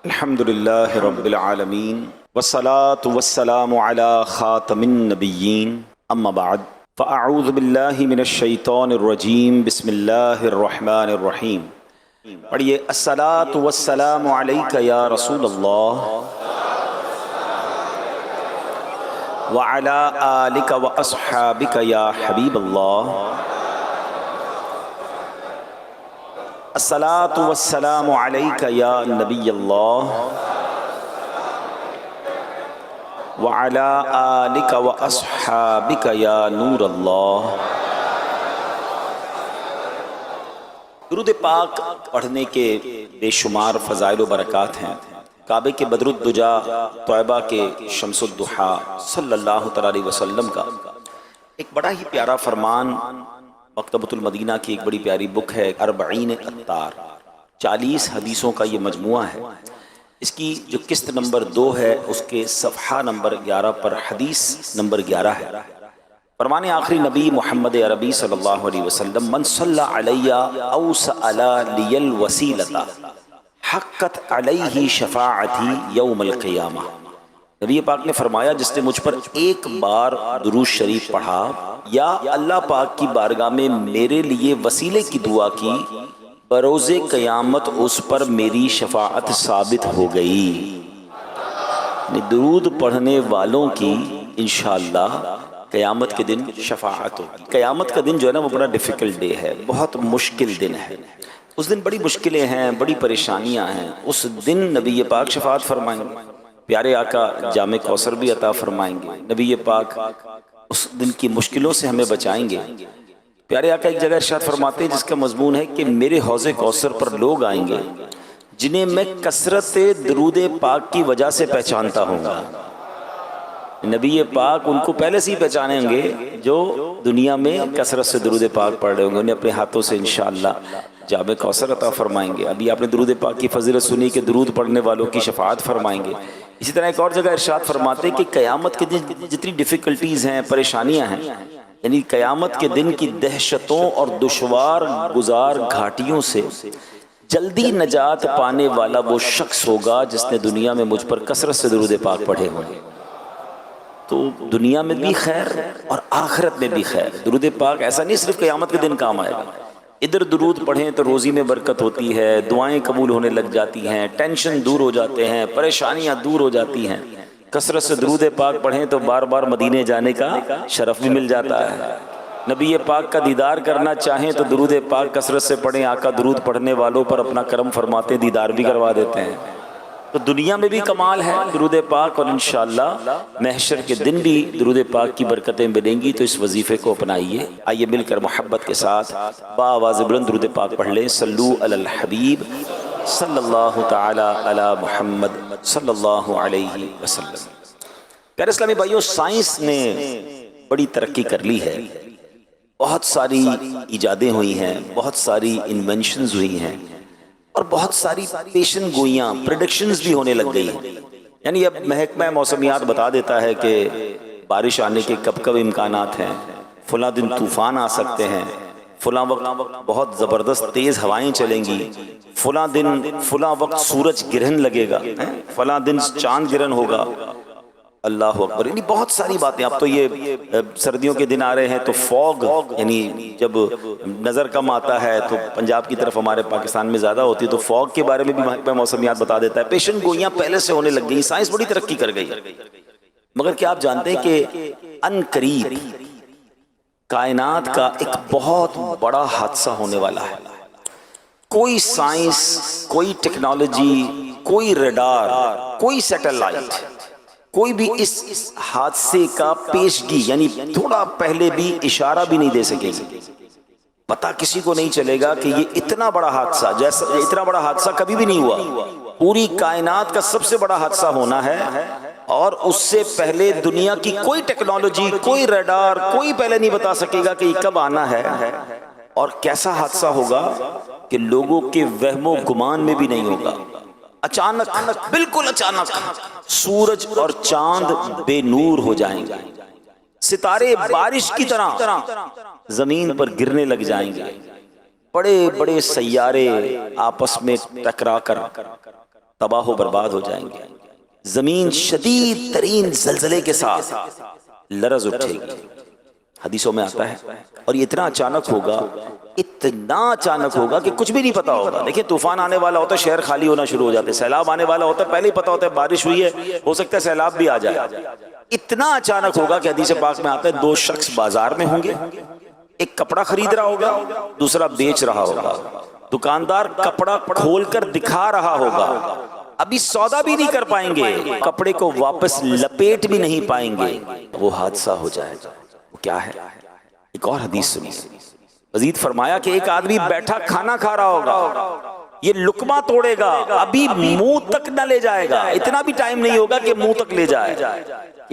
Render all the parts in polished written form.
الحمدللہ رب العالمین والصلاة والسلام علی خاتم النبیین اما بعد فاعوذ باللہ من الشیطان الرجیم بسم اللہ الرحمن الرحیم۔ پڑھیے الصلاة والسلام علیک یا رسول اللہ وعلی آلک واصحابک یا حبیب اللہ۔ الصلاة والسلام علیک یا نبی اللہ وعلی آلک واصحابک یا نور اللہ۔ درود پاک پڑھنے کے بے شمار فضائل و برکات ہیں۔ کعبے کے بدر الدجا، طیبہ کے شمس الضحیٰ صلی اللہ تعالی علیہ وسلم کا ایک بڑا ہی پیارا فرمان، مکتبۃ المدینہ کی ایک بڑی پیاری بک ہے اربعین اطار، 40 حدیثوں کا یہ مجموعہ ہے۔ اس کی جو قسط نمبر 2 ہے اس کے صفحہ نمبر 11 پر حدیث نمبر 11 ہے۔ فرمان آخری نبی محمد عربی صلی اللہ علیہ وسلم من صلی علی او سأل لی الوسیلۃ حقت علیہ شفاعتی یوم القیامہ۔ نبی پاک نے فرمایا جس نے مجھ پر ایک بار درود شریف پڑھا یا اللہ پاک کی بارگاہ میں میرے لیے وسیلے کی دعا کی، بروز قیامت اس پر میری شفاعت ثابت ہو گئی۔ درود پڑھنے والوں کی انشاءاللہ قیامت کے دن شفاعت ہوگی۔ قیامت کا دن جو ہے نا وہ بڑا ڈیفیکلٹ ڈے ہے، بہت مشکل دن ہے۔ اس دن بڑی مشکلیں ہیں، بڑی پریشانیاں ہیں۔ اس دن نبی پاک شفاعت فرمائیں گے، پیارے آقا جامع کوثر بھی عطا فرمائیں گے۔ نبی پاک اس دن کی مشکلوں سے ہمیں بچائیں گے۔ پیارے آقا ایک جگہ ارشاد فرماتے ہیں جس کا مضمون ہے کہ میرے حوض کوثر پر لوگ آئیں گے جنہیں میں کثرت درود پاک کی وجہ سے پہچانتا ہوں گا۔ نبی پاک ان کو پہلے سے ہی پہچانیں گے جو دنیا میں کثرت سے درود پاک پڑھ رہے ہوں گے، انہیں اپنے ہاتھوں سے انشاءاللہ جامع کوثر عطا فرمائیں گے۔ ابھی آپ نے درود پاک کی فضیلت سنی کہ درود پڑھنے والوں کی شفاعت فرمائیں گے۔ اسی طرح ایک اور جگہ ارشاد فرماتے ہیں کہ قیامت کے دن جتنی ڈیفیکلٹیز ہیں، پریشانیاں ہیں، یعنی قیامت کے دن کی دہشتوں اور دشوار گزار گھاٹیوں سے جلدی نجات پانے والا وہ شخص ہوگا جس نے دنیا میں مجھ پر کثرت سے درود پاک پڑھے ہوں گے۔ تو دنیا میں بھی خیر اور آخرت میں بھی خیر۔ درود پاک ایسا نہیں صرف قیامت کے دن کام آئے گا، ادھر درود پڑھیں تو روزی میں برکت ہوتی ہے، دعائیں قبول ہونے لگ جاتی ہیں، ٹینشن دور ہو جاتے ہیں، پریشانیاں دور ہو جاتی ہیں۔ کثرت سے درود پاک پڑھیں تو بار بار مدینے جانے کا شرف بھی مل جاتا ہے۔ نبی پاک کا دیدار کرنا چاہیں تو درود پاک کثرت سے پڑھیں، آقا درود پڑھنے والوں پر اپنا کرم فرماتے دیدار بھی کروا دیتے ہیں۔ تو دنیا میں بھی کمال ہے درود پاک، اور انشاءاللہ محشر کے دن بھی درود پاک کی برکتیں ملیں گی۔ تو اس وظیفے کو اپنائیے۔ آئیے مل کر محبت کے ساتھ بآواز بلند درود پاک پڑھ لیں۔ صلو علی الحبیب صلی اللہ تعالی علی محمد صلی اللہ علیہ وسلم۔ پیارے اسلامی بھائیوں، سائنس نے بڑی ترقی کر لی ہے، بہت ساری ایجادیں ہوئی ہیں، بہت ساری انوینشنز ہوئی ہیں، اور بہت ساری پیشن گوئیاں، پریڈکشنز بھی ہونے لگ گئی ہیں۔ یعنی اب محکمہ موسمیات بتا دیتا ہے کہ بارش آنے کے کب کب امکانات ہیں، فلاں دن طوفان آ سکتے ہیں، فلاں وقت بہت زبردست تیز ہوائیں چلیں گی، فلاں دن فلاں وقت سورج گرہن لگے گا، فلاں دن چاند گرہن ہوگا۔ اللہ اکبر، یعنی بہت ساری باتیں۔ اب تو یہ سردیوں کے دن آ رہے ہیں تو فوگ، یعنی جب نظر کم آتا ہے تو پنجاب کی طرف ہمارے پاکستان میں زیادہ ہوتی ہے، تو فوگ کے بارے میں بھی محکمہ موسمیات بتا دیتا ہے۔ پیشن گوئیاں پہلے سے ہونے لگ گئی، سائنس بڑی ترقی کر گئی۔ مگر کیا آپ جانتے ہیں کہ ان قریب کائنات کا ایک بہت بڑا حادثہ ہونے والا ہے؟ کوئی سائنس، کوئی ٹیکنالوجی، کوئی ریڈار، کوئی سیٹلائٹ، کوئی بھی اس حادثے کا پیشگی یعنی تھوڑا پہلے بھی اشارہ بھی نہیں دے سکے گی۔ پتہ کسی کو نہیں چلے گا کہ یہ اتنا بڑا حادثہ، جیسا اتنا بڑا حادثہ کبھی بھی نہیں ہوا۔ پوری کائنات کا سب سے بڑا حادثہ ہونا ہے، اور اس سے پہلے دنیا کی کوئی ٹیکنالوجی، کوئی ریڈار، کوئی پہلے نہیں بتا سکے گا کہ یہ کب آنا ہے اور کیسا حادثہ ہوگا کہ لوگوں کے وہم و گمان میں بھی نہیں ہوگا۔ اچانک، بالکل اچانک سورج اور چاند بے نور ہو جائیں گے، ستارے بارش کی طرح زمین پر گرنے لگ جائیں گے، بڑے بڑے سیارے آپس میں ٹکرا کر تباہ و برباد ہو جائیں گے، زمین شدید ترین زلزلے کے ساتھ لرز اٹھے گی، حدیثوں میں آتا ہے، اور یہ اتنا اچانک ہوگا، اتنا اچانک ہوگا کہ کچھ بھی نہیں پتا ہوگا۔ دیکھیں طوفان آنے والا ہوتا ہے، شہر خالی ہونا شروع ہو جاتے ہیں، سیلاب آنے والا ہوتا ہے، پہلے ہی پتا ہوتا ہے بارش ہوئی ہے، ہو سکتا ہے سیلاب بھی آ جائے۔ اتنا اچانک ہوگا کہ حدیث پاک میں آتا ہے دو شخص بازار میں ہوں گے، ایک کپڑا خرید رہا ہوگا، دوسرا بیچ رہا ہوگا، دکاندار کپڑا کھول کر دکھا رہا ہوگا، ابھی سودا بھی نہیں کر پائیں گے، کپڑے کو واپس لپیٹ بھی نہیں پائیں گے، وہ حادثہ ہو جائے گا۔ وہ کیا ہے؟ ایک اور حدیث سنیے، مزید فرمایا کہ ایک آدمی بیٹھا کھانا کھا رہا ہوگا، یہ لقمہ توڑے گا، ابھی منہ تک نہ لے جائے گا، اتنا بھی ٹائم نہیں ہوگا کہ منہ تک لے جائے،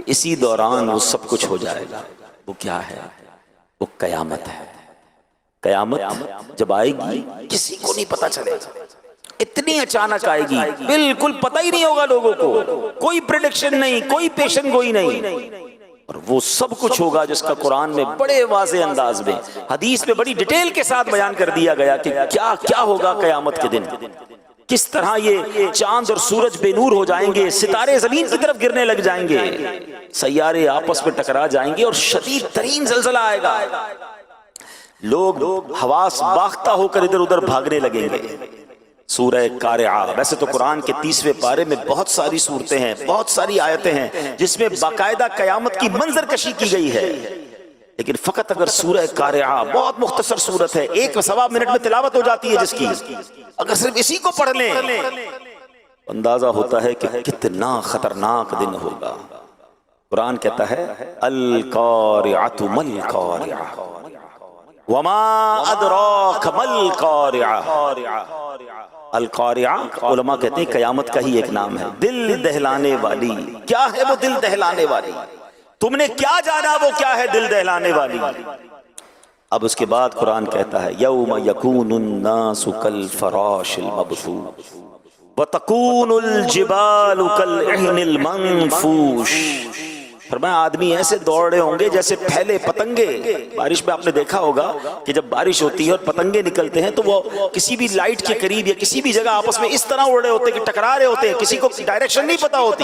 اسی دوران وہ سب کچھ ہو جائے گا۔ وہ کیا ہے؟ وہ قیامت ہے۔ قیامت جب آئے گی کسی کو نہیں پتا چلے گا، اتنی اچانک آئے گی، بالکل پتہ ہی نہیں ہوگا لوگوں کو، کوئی پریڈکشن نہیں، کوئی پیشن گوئی نہیں، اور وہ سب کچھ ہوگا جس کا قرآن میں بڑے واضح انداز میں، حدیث میں بڑی ڈیٹیل کے ساتھ بیان کر دیا گیا کہ کیا کیا ہوگا قیامت کے دن، کس طرح یہ چاند اور سورج بے نور ہو جائیں گے، ستارے زمین کی طرف گرنے لگ جائیں گے، سیارے آپس میں ٹکرا جائیں گے، اور شدید ترین زلزلہ آئے گا، لوگ حواس باختہ ہو کر ادھر ادھر بھاگنے لگیں گے۔ سورہ قارعہ، ویسے تو قرآن کے 30ویں پارے میں بہت ساری صورتیں ہیں، بہت ساری آیتیں ہیں جس میں باقاعدہ قیامت کی منظر کشی کی گئی ہے، لیکن فقط اگر سورہ قارعہ، بہت مختصر صورت ہے، 1.25 منٹ میں تلاوت ہو جاتی ہے جس کی، اگر صرف اسی کو پڑھ لیں اندازہ ہوتا ہے کہ کتنا خطرناک دن ہوگا۔ قرآن کہتا ہے القارعۃ ما القارعہ وما ادراک ما القارعہ۔ القارعہ علماء کہتے ہیں قیامت کا ہی ایک نام ہے، دل دہلانے والی۔ کیا ہے وہ دل دہلانے والی؟ تم نے کیا جانا وہ کیا ہے دل دہلانے والی؟ اب اس کے بعد قرآن کہتا ہے یوم یکون الناس کالفراش المبثوث وتکون الجبال کالعہن المنفوش۔ فرمایا آدمی ایسے دوڑ رہے ہوں گے جیسے پھیلے پتنگے۔ بارش میں آپ نے دیکھا ہوگا کہ جب بارش ہوتی ہے اور پتنگے نکلتے ہیں تو وہ کسی بھی لائٹ کے قریب یا کسی بھی جگہ آپس میں اس طرح اڑ رہے ہوتے ہیں کہ ٹکرا رہے ہوتے ہیں، کسی کو ڈائریکشن نہیں پتا ہوتی،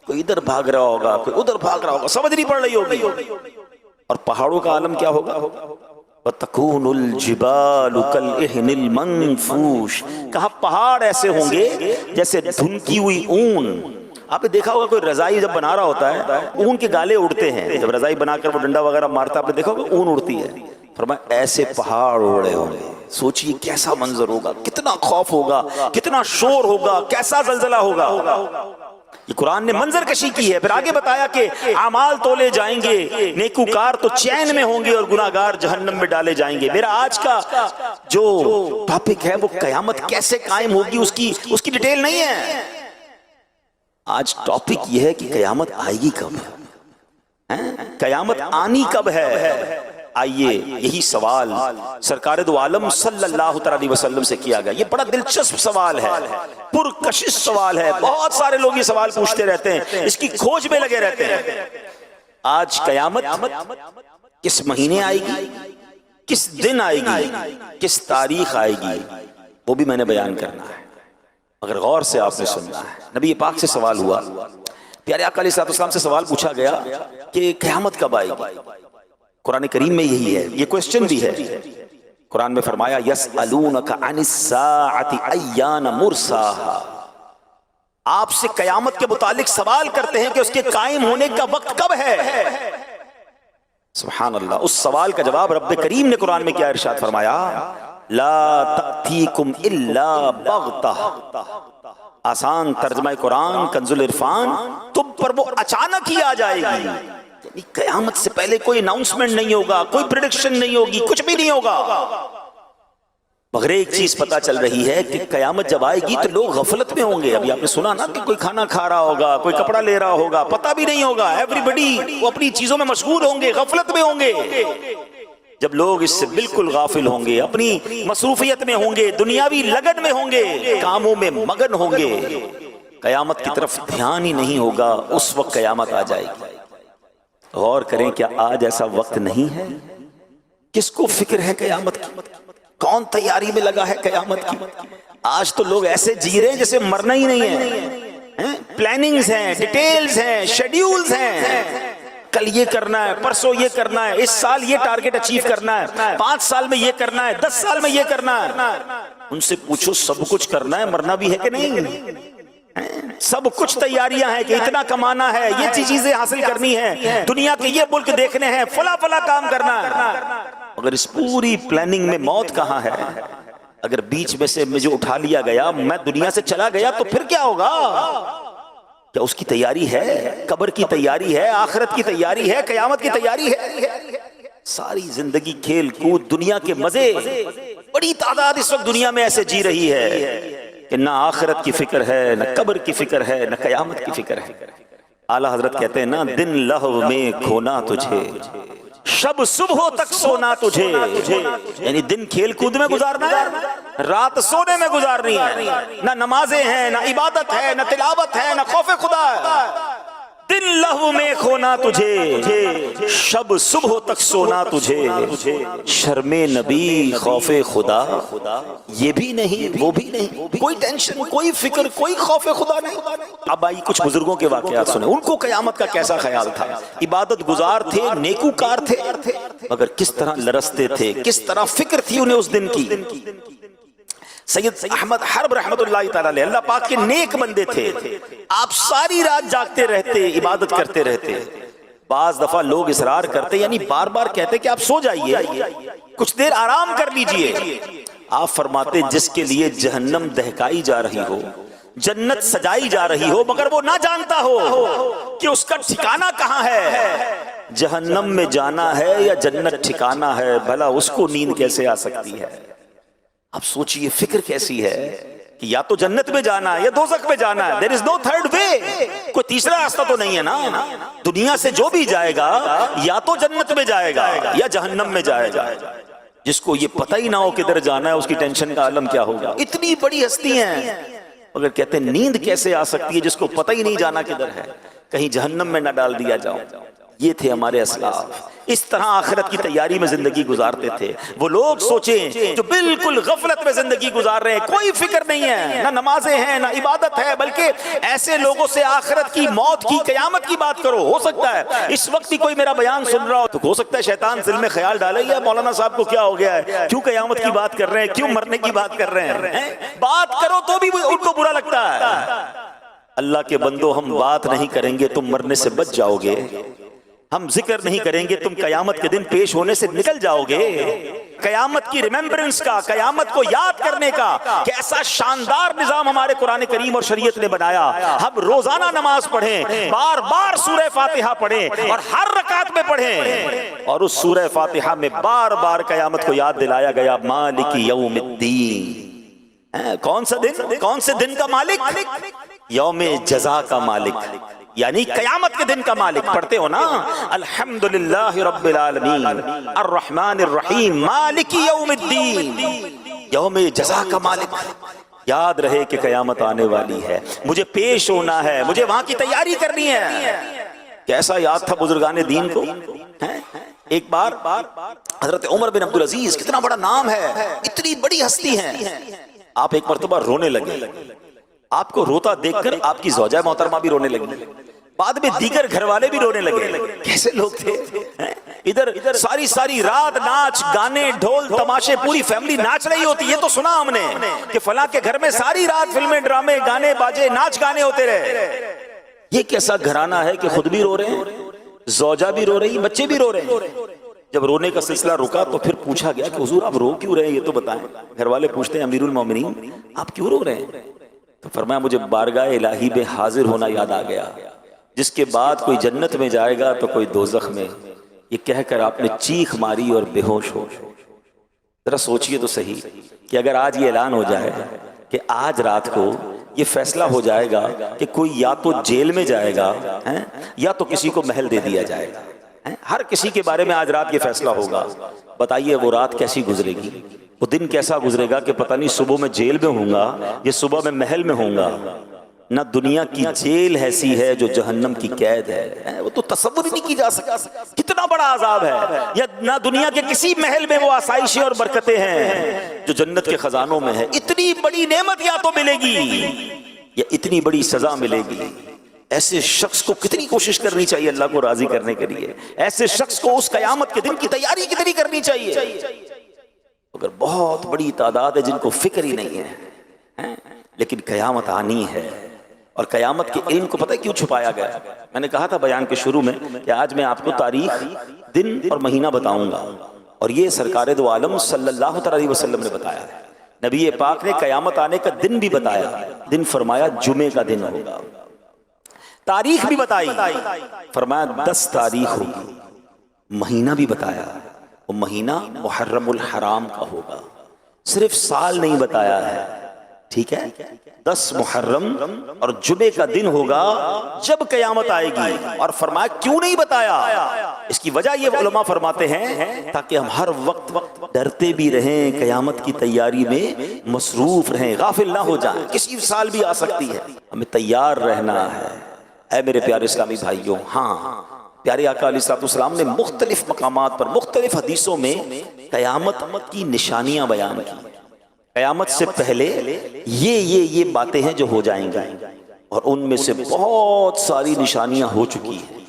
کوئی ادھر بھاگ رہا ہوگا، کوئی ادھر بھاگ رہا ہوگا، سمجھ نہیں پڑ رہی ہوگی۔ اور پہاڑوں کا عالم کیا ہوگا؟ وَتَكُونُ الْجِبَالُ كَالْعِهْنِ الْمَنفُوشِ۔ کہا پہاڑ ایسے ہوں گے جیسے دھنکی ہوئی اون۔ آپ نے دیکھا ہوگا کوئی رضائی جب بنا رہا ہوتا ہے اون کے گالے اڑتے ہیں، جب رضائی بنا کر وہ ڈنڈا وغیرہ مارتا ہے آپ نے دیکھا ہوگا اون اڑتی ہے۔ فرمایا ایسے پہاڑ اڑے ہوں گے، سوچئے کیسا منظر ہوگا، کتنا خوف ہوگا، کتنا شور ہوگا، کیسا زلزلہ ہوگا۔ یہ قرآن نے منظر کشی کی ہے۔ پھر آگے بتایا کہ اعمال تولے جائیں گے، نیکوکار تو چین میں ہوں گے اور گناہگار جہنم میں ڈالے جائیں گے۔ میرا آج کا جو ٹاپک ہے وہ قیامت کیسے قائم ہوگی اس کی ڈیٹیل نہیں ہے۔ آج ٹاپک یہ ہے کہ قیامت آئے گی کب ہے، قیامت آنی کب ہے۔ آئیے یہی سوال سرکار دو عالم صلی اللہ علیہ وسلم سے کیا گیا۔ یہ بڑا دلچسپ سوال ہے، پرکشش سوال ہے، بہت سارے لوگ یہ سوال پوچھتے رہتے ہیں، اس کی کھوج میں لگے رہتے ہیں۔ آج قیامت کس مہینے آئے گی، کس دن آئے گی، کس تاریخ آئے گی، وہ بھی میں نے بیان کرنا ہے، مگر غور سے آپ نے سننا ہے۔ نبی پاک سے سوال ہوا، پیارے آقا علیہ السلام سے سوال پوچھا گیا کہ قیامت کب آئے گی۔ قرآن کریم میں یہی ہے، یہ کوسچن بھی ہے۔ قرآن میں فرمایا یسألونک عن الساعۃ ایان مرساہا، آپ سے قیامت کے متعلق سوال کرتے ہیں کہ اس کے قائم ہونے کا وقت کب ہے۔ سبحان اللہ، اس سوال کا جواب رب کریم نے قرآن میں کیا ارشاد فرمایا، لا تأتیکم الا بغتہ۔ آسان ترجمہ قرآن کنز العرفان، تم پر وہ اچانک ہی آ جائے گی، یعنی قیامت سے پہلے کوئی اناؤنسمنٹ نہیں ہوگا، کوئی پریڈکشن نہیں ہوگی، کچھ بھی نہیں ہوگا۔ مگر ایک چیز پتا چل رہی ہے کہ قیامت جب آئے گی تو لوگ غفلت میں ہوں گے۔ ابھی آپ نے سنا نا کہ کوئی کھانا کھا رہا ہوگا، کوئی کپڑا لے رہا ہوگا، پتہ بھی نہیں ہوگا، ایوری بڈی وہ اپنی چیزوں میں مشغول ہوں گے، غفلت میں ہوں گے۔ جب لوگ اس سے بالکل غافل ہوں گے، اپنی مصروفیت میں ہوں گے، دنیاوی لگن میں ہوں گے، کاموں میں مگن ہوں گے، قیامت کی طرف دھیان ہی نہیں ہوگا، اس وقت قیامت آ جائے گی۔ غور کریں، کیا آج ایسا وقت نہیں ہے؟ کس کو فکر ہے قیامت کی؟ کون تیاری میں لگا ہے قیامت کی؟ آج تو لوگ ایسے جی رہے ہیں جیسے مرنا ہی نہیں ہے، پلاننگز ہیں، ڈیٹیلز ہیں، شیڈیولز ہیں، کل یہ کرنا ہے، پرسوں یہ کرنا ہے، اس سال یہ ٹارگٹ اچیو کرنا ہے، 5 سال میں یہ کرنا ہے، 10 سال میں یہ کرنا ہے۔ ان سے پوچھو سب کچھ کرنا ہے، مرنا بھی ہے کہ نہیں؟ سب کچھ تیاریاں ہیں کہ اتنا کمانا ہے، یہ چیزیں حاصل کرنی ہے، دنیا کے یہ ملک دیکھنے ہیں، فلاں فلاں کام کرنا ہے۔ اگر اس پوری پلاننگ میں موت کہاں ہے؟ اگر بیچ میں سے مجھے اٹھا لیا گیا، میں دنیا سے چلا گیا، تو پھر کیا ہوگا؟ کیا اس کی تیاری ہے؟ قبر کی تیاری ہے، آخرت کی تیاری ہے، قیامت کی تیاری ہے؟ ساری زندگی کھیل کود، دنیا کے مزے، بڑی تعداد اس وقت دنیا میں ایسے جی رہی ہے کہ نہ آخرت کی فکر ہے، نہ قبر کی فکر ہے، نہ قیامت کی فکر ہے۔ اعلیٰ حضرت کہتے ہیں نا، دن لہو میں کھونا تجھے، شب صبح تک سونا تجھے، یعنی دن کھیل کود میں گزارنا ہے، رات سونے میں گزارنی ہے، نہ نمازیں ہیں، نہ عبادت ہے، نہ تلاوت ہے، نہ خوف خدا ہے۔ دن لہو میں کھونا تجھے، شب صبح تک سونا تجھے، شرم نبی خوف خدا یہ بھی نہیں وہ بھی نہیں، کوئی ٹینشن، کوئی فکر، کوئی خوف خدا نہیں۔ اب آئی کچھ بزرگوں کے واقعات سنیں، ان کو قیامت کا کیسا خیال تھا۔ عبادت گزار تھے، نیکوکار تھے، مگر کس طرح لرزتے تھے، کس طرح فکر تھی انہیں اس دن کی۔ سید احمد حرب رحمت اللہ تعالی علیہ، اللہ پاک کے نیک بندے تھے، آپ ساری رات جاگتے رہتے، عبادت کرتے رہتے۔ بعض دفعہ لوگ اصرار کرتے، یعنی بار بار کہتے کہ آپ سو جائیے، کچھ دیر آرام کر لیجئے۔ آپ فرماتے جس کے لیے جہنم دہکائی جا رہی ہو، جنت سجائی جا رہی ہو، مگر وہ نہ جانتا ہو کہ اس کا ٹھکانہ کہاں ہے، جہنم میں جانا ہے یا جنت ٹھکانہ ہے، بھلا اس کو نیند کیسے آ سکتی ہے؟ اب سوچئے فکر کیسی ہے کہ یا تو جنت میں جانا ہے یا دوزخ میں جانا ہے، there is no third way، کوئی تیسرا راستہ تو نہیں ہے نا۔ دنیا سے جو بھی جائے گا یا تو جنت میں جائے گا یا جہنم میں جائے گا۔ جس کو یہ پتہ ہی نہ ہو کدھر جانا ہے، اس کی ٹینشن کا عالم کیا ہوگا۔ اتنی بڑی ہستی ہیں، مگر کہتے ہیں نیند کیسے آ سکتی ہے جس کو پتہ ہی نہیں جانا کدھر ہے، کہیں جہنم میں نہ ڈال دیا جاؤ۔ یہ تھے ہمارے اسلاف، اس طرح آخرت کی تیاری میں زندگی گزارتے تھے۔ وہ لوگ سوچیں جو بالکل غفلت میں زندگی گزار رہے ہیں، کوئی فکر نہیں ہے، نہ نمازیں ہیں، نہ عبادت ہے، بلکہ ایسے لوگوں سے آخرت کی، موت کی، قیامت کی بات کرو۔ ہو سکتا ہے اس وقت ہی کوئی میرا بیان سن رہا ہو تو ہو سکتا ہے شیطان دل میں خیال ڈالے یا مولانا صاحب کو کیا ہو گیا ہے، کیوں قیامت کی بات کر رہے ہیں، کیوں مرنے کی بات کر رہے ہیں۔ بات کرو تو بھی ان کو برا لگتا ہے۔ اللہ کے بندو، ہم بات نہیں کریں گے تم مرنے سے بچ جاؤ گے، ہم ذکر نہیں کریں گے تم قیامت کے دن پیش ہونے سے نکل جاؤ گے۔ قیامت کی ریممبرنس کا، قیامت کو یاد کرنے کا کہ ایسا شاندار نظام ہمارے قرآن کریم اور شریعت نے بنایا۔ ہم روزانہ نماز پڑھیں، بار بار سورہ فاتحہ پڑھیں اور ہر رکعت میں پڑھیں، اور اس سورہ فاتحہ میں بار بار قیامت کو یاد دلایا گیا، مالک یوم الدین۔ کون سا دن؟ کون سے دن کا مالک؟ یوم جزا کا مالک، یعنی قیامت کے دن کا مالک۔ پڑھتے ہو نا، الحمدللہ رب العالمین الرحمن الرحیم مالک یوم الدین، یوم جزا کا مالک۔ یاد رہے کہ قیامت آنے والی ہے، مجھے پیش ہونا ہے، مجھے وہاں کی تیاری کرنی ہے۔ کیسا یاد تھا بزرگان دین کو۔ ایک بار حضرت عمر بن عبدالعزیز، کتنا بڑا نام ہے، اتنی بڑی ہستی ہیں، آپ ایک مرتبہ رونے لگے۔ آپ کو روتا دیکھ کر آپ کی زوجہ محترمہ بھی رونے لگی، بعد میں دیگر گھر والے بھی رونے لگے۔ کیسے لوگ تھے، ادھر ساری رات ناچ گانے ڈھول تماشے، پوری فیملی ناچ رہی ہوتی۔ یہ تو سنا ہم نے کہ فلاں کے گھر میں ساری رات فلمیں، ڈرامے، گانے باجے، ناچ گانے ہوتے رہے۔ یہ کیسا گھرانہ ہے کہ خود بھی رو رہے ہیں، زوجہ بھی رو رہی، بچے بھی رو رہے ہیں۔ جب رونے کا سلسلہ رکا تو پھر پوچھا گیا کہ حضور آپ رو کیوں رہے ہیں، یہ تو بتائیں۔ گھر والے پوچھتے ہیں امیر المومنین آپ کیوں رو رہے ہیں؟ تو فرمایا مجھے بارگاہ الہی میں حاضر ہونا یاد آ گیا، جس کے بعد کوئی جنت میں جائے گا تو کوئی دوزخ میں۔ یہ کہہ کر آپ نے چیخ ماری اور بے ہوش ہو۔ ذرا سوچئے تو صحیح کہ اگر آج یہ اعلان ہو جائے کہ آج رات کو یہ فیصلہ ہو جائے گا کہ کوئی یا تو جیل میں جائے گا یا تو کسی کو محل دے دیا جائے گا، ہر کسی کے بارے میں آج رات یہ فیصلہ ہوگا، بتائیے وہ رات کیسی گزرے گی، وہ دن کیسا گزرے گا کہ پتہ نہیں صبح میں جیل میں ہوں گا یا صبح میں محل میں ہوں گا۔ نہ دنیا کی جیل ایسی ہے جو جہنم کی قید ہے، وہ تو تصور ہی نہیں کی جا سکتا کتنا بڑا عذاب ہے، یا نہ دنیا کے کسی محل میں وہ آسائشیں اور برکتیں ہیں جو جنت کے خزانوں میں ہے۔ اتنی بڑی نعمت یا تو ملے گی یا اتنی بڑی سزا ملے گی۔ ایسے شخص کو کتنی کوشش کرنی چاہیے اللہ کو راضی کرنے کے لیے، ایسے شخص کو اس قیامت کے دن کی تیاری کتنی کرنی چاہیے۔ اگر بہت بڑی تعداد ہے جن کو فکر ہی نہیں ہے، لیکن قیامت آنی ہے، اور قیامت کے علم کو پتہ ہے کیوں چھپایا گیا؟ میں نے کہا تھا بیان کے شروع میں کہ آج میں آپ کو تاریخ، دن اور مہینہ بتاؤں گا، اور یہ سرکار دو عالم صلی اللہ علیہ وسلم نے بتایا ہے۔ نبی پاک نے قیامت آنے کا دن بھی بتایا، دن فرمایا جمعے کا دن ہوگا، تاریخ بھی بتائی، فرمایا 10 تاریخ ہوگی، مہینہ بھی بتایا، وہ مہینہ محرم الحرام کا ہوگا، صرف سال نہیں بتایا ہے، ٹھیک ہے، 10 محرم اور جمعے کا دن ہوگا جب قیامت آئے گی۔ اور فرمایا کیوں نہیں بتایا؟ اس کی وجہ یہ علماء فرماتے ہیں تاکہ ہم ہر وقت ڈرتے بھی رہیں، قیامت کی تیاری میں مصروف رہیں، غافل نہ ہو جائیں، کسی سال بھی آ سکتی ہے، ہمیں تیار رہنا ہے۔ اے میرے پیارے اسلامی بھائیوں، ہاں پیارے آقا علیہ السلام نے مختلف مقامات پر مختلف حدیثوں میں قیامت کی نشانیاں بیان کی۔ قیامت سے پہلے یہ باتیں ہیں جو ہو جائیں گی، اور ان میں سے بہت ساری نشانیاں ہو چکی ہیں۔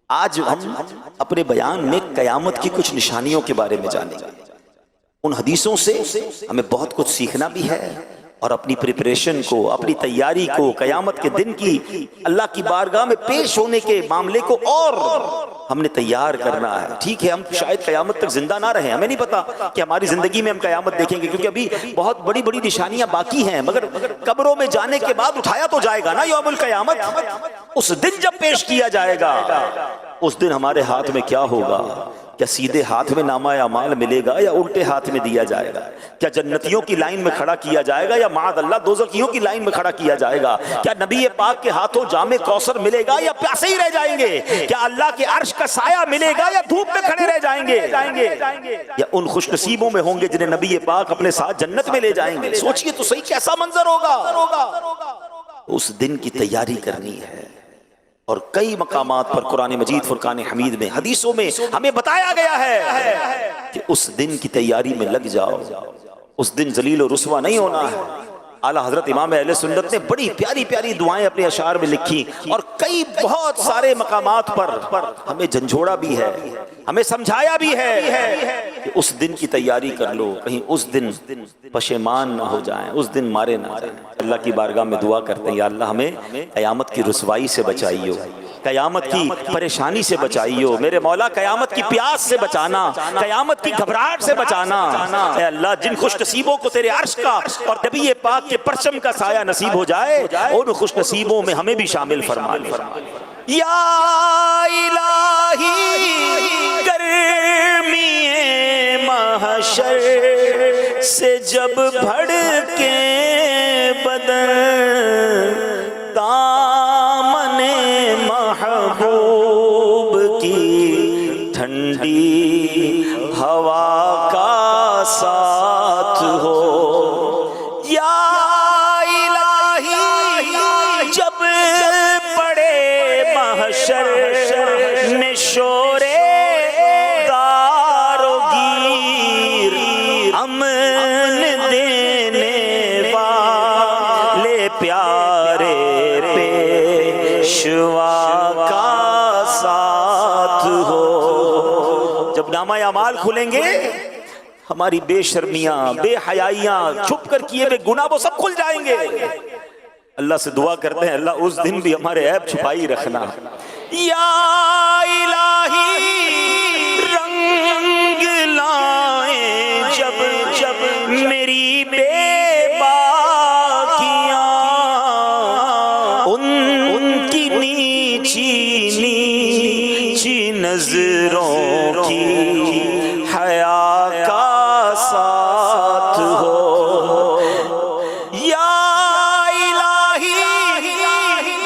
آج ہم اپنے بیان میں قیامت کی کچھ نشانیوں کے بارے میں جانیں گے۔ ان حدیثوں سے ہمیں بہت کچھ سیکھنا بھی ہے، اور اپنی پریپریشن کو، اپنی تیاری کو، قیامت کے دن کی اللہ کی بارگاہ میں پیش ہونے کے معاملے کو اور ہم نے تیار کرنا ہے۔ ٹھیک ہے، ہم شاید قیامت تک زندہ نہ رہیں، ہمیں نہیں پتا کہ ہماری زندگی میں ہم قیامت دیکھیں گے، کیونکہ ابھی بہت بڑی بڑی نشانیاں باقی ہیں، مگر قبروں میں جانے کے بعد اٹھایا تو جائے گا نا یوم القیامت۔ اس دن جب پیش کیا جائے گا، اس دن ہمارے ہاتھ میں کیا ہوگا؟ کیا سیدھے ہاتھ میں نامہ اعمال ملے گا یا الٹے ہاتھ میں دیا جائے گا؟ کیا جنتیوں کی لائن میں کھڑا کیا جائے گا یا معاذ اللہ دوزخیوں کی لائن میں کھڑا کیا جائے گا؟ کیا نبی پاک کے ہاتھوں جام کوثر ملے گا یا پیاسے ہی رہ جائیں گے؟ کیا اللہ کے عرش کا سایہ ملے گا یا دھوپ میں کھڑے رہ جائیں گے؟ یا ان خوش نصیبوں میں ہوں گے جنہیں نبی پاک اپنے ساتھ جنت میں لے جائیں گے؟ سوچئے تو صحیح کیسا منظر ہوگا۔ اس دن کی تیاری کرنی ہے، اور کئی مقامات پر قرآن مجید فرقان حمید میں حدیثوں میں ہمیں بتایا گیا ہے کہ اس دن کی تیاری میں لگ جاؤ، اس دن ذلیل و رسوا نہیں ہونا ہے۔ اعلیٰ حضرت امام اہل سنت نے بڑی پیاری پیاری دعائیں اپنے اشعار میں لکھی، اور کئی بہت سارے مقامات پر ہمیں جھنجھوڑا بھی ہے، ہمیں سمجھایا بھی ہے کہ اس دن کی تیاری کر لو، کہیں اس دن پشیمان نہ ہو جائیں، اس دن مارے نہ جائیں۔ اللہ کی بارگاہ میں دعا کرتے ہیں، یا اللہ ہمیں قیامت کی رسوائی سے بچائیو، قیامت کی پریشانی سے بچائیو، میرے مولا قیامت کی پیاس سے بچانا، قیامت کی گھبراہٹ سے بچانا۔ اے اللہ جن خوش نصیبوں کو تیرے عرش کا اور نبی پاک کے پرچم کا سایہ نصیب ہو جائے، ان خوش نصیبوں میں ہمیں بھی شامل فرما لے۔ یا الہی گرمی محشر سے جب بھڑکے بدن، دامن محبوب کی ٹھنڈی ہوا کا ساتھ ہو۔ یا الہی جب پڑے محشر میں شور دار و گیر، امن دینے والے پیارے پیشوا کا ساتھ ہو۔ جب نامہ اعمال کھلیں گے، ہماری بے شرمیاں، بے حیائیاں، چھپ کر کیے ہوئے گناہ وہ سب کھل جائیں گے۔ اللہ سے دعا کرتے ہیں اللہ اس دن بھی ہمارے عیب چھپائی رکھنا۔ یا الہی رنگ لائیں جب جب میری بے باکیاں، ان کی نیچی نیچی نظروں کی حیا کا ساتھ ہو۔ یا الہی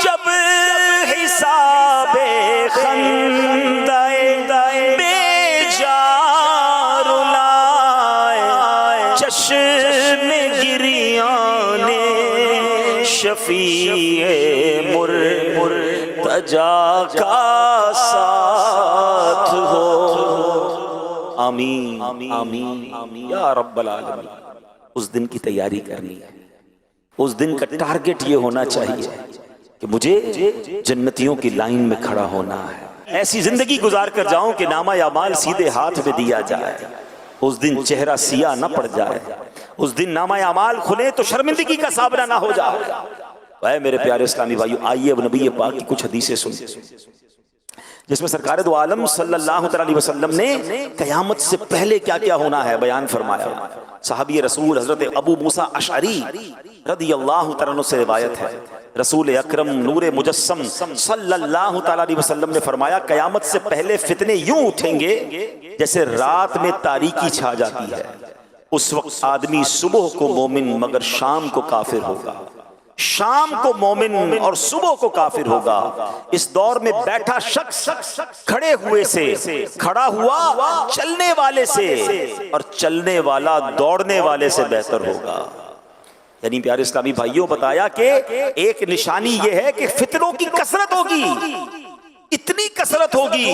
جب حساب خندۂ رجا کا ساتھ ہو، آمین آمین یا رب العالمین۔ اس دن کی تیاری کرنی ہے، اس دن کا ٹارگٹ یہ ہونا چاہیے کہ مجھے جنتیوں کی لائن میں کھڑا ہونا ہے، ایسی زندگی گزار کر جاؤں کہ نامہ اعمال سیدھے ہاتھ میں دیا جائے، اس دن چہرہ سیاہ نہ پڑ جائے، اس دن نامہ اعمال کھلے تو شرمندگی کا سامنا نہ ہو جائے۔ اے میرے پیارے اسلامی بھائیو، آئیے اب نبی پاک کی کچھ حدیثیں سنیں جس میں سرکار دو عالم صلی اللہ علیہ وسلم نے قیامت سے پہلے کیا کیا ہونا ہے بیان فرمایا۔ صحابی رسول حضرت ابو موسیٰ اشعری رضی اللہ تعالیٰ عنہ سے روایت ہے، رسول اکرم نور مجسم صلی اللہ علیہ وسلم نے فرمایا قیامت سے پہلے فتنے یوں اٹھیں گے جیسے رات میں تاریکی چھا جاتی ہے، اس وقت آدمی صبح کو مومن مگر شام کو کافر ہوگا، شام کو مومن اور صبح کو کافر ہوگا۔ اس دور میں بیٹھا شخص کھڑے ہوئے سے، کھڑا ہوا چلنے والے سے، اور چلنے والا دوڑنے والے سے بہتر ہوگا۔ یعنی پیارے اسلامی بھائیوں بتایا کہ ایک نشانی یہ ہے کہ فتنوں کی کثرت ہوگی، اتنی کثرت ہوگی،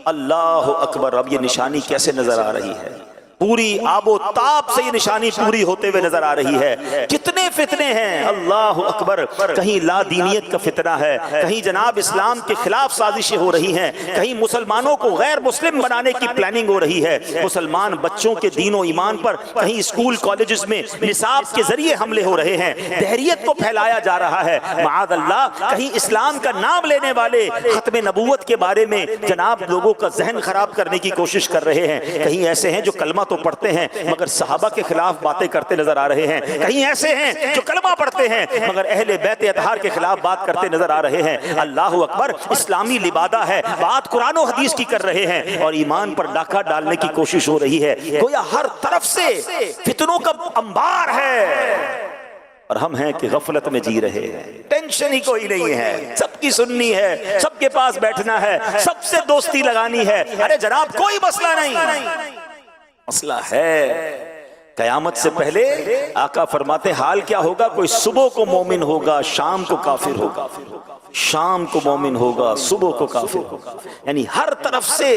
اللہ اکبر۔ اب یہ نشانی کیسے نظر آ رہی ہے؟ پوری آب و تاب سے یہ نشانی پوری ہوتے ہوئے نظر آ رہی ہے۔ کتنے فتنے ہیں، اللہ اکبر۔ کہیں لا دینیت کا فتنہ ہے، کہیں جناب اسلام کے خلاف سازشیں ہو رہی ہیں، کہیں مسلمانوں کو غیر مسلم بنانے کی پلاننگ ہو رہی ہے، مسلمان بچوں کے دین و ایمان پر کہیں اسکول کالجز میں نصاب کے ذریعے حملے ہو رہے ہیں، دہریت کو پھیلایا جا رہا ہے، معاذ اللہ۔ کہیں اسلام کا نام لینے والے ختم نبوت کے بارے میں جناب لوگوں کا ذہن خراب کرنے کی کوشش کر رہے ہیں، کہیں ایسے ہیں جو کلمہ تو پڑھتے ہیں مگر صحابہ کے خلاف باتیں کرتے نظر آ رہے ہیں، کہیں ایسے ہیں جو کلمہ پڑھتے ہیں مگر اہل بیت اطہار کے خلاف بات کرتے نظر آ رہے ہیں۔ اللہ اکبر، اسلامی لبادہ ہے، بات قرآن و حدیث کی کر رہے ہیں اور ایمان پر ڈاکہ ڈالنے کی کوشش ہو رہی ہے۔ گویا ہر طرف سے فتنوں کا انبار ہے اور ہم ہیں کہ غفلت میں جی رہے ہیں، ٹینشن ہی کوئی نہیں ہے، سب کی سننی ہے، سب کے پاس بیٹھنا ہے، سب سے دوستی لگانی ہے۔ ارے جناب کوئی مسئلہ نہیں، مسئلہ ہے۔ قیامت سے پہلے آقا فرماتے حال کیا ہوگا؟ کوئی صبح کو مومن ہوگا، شام کو کافر ہوگا، شام کو مومن ہوگا، صبح کو کافر ہوگا۔ یعنی ہر طرف سے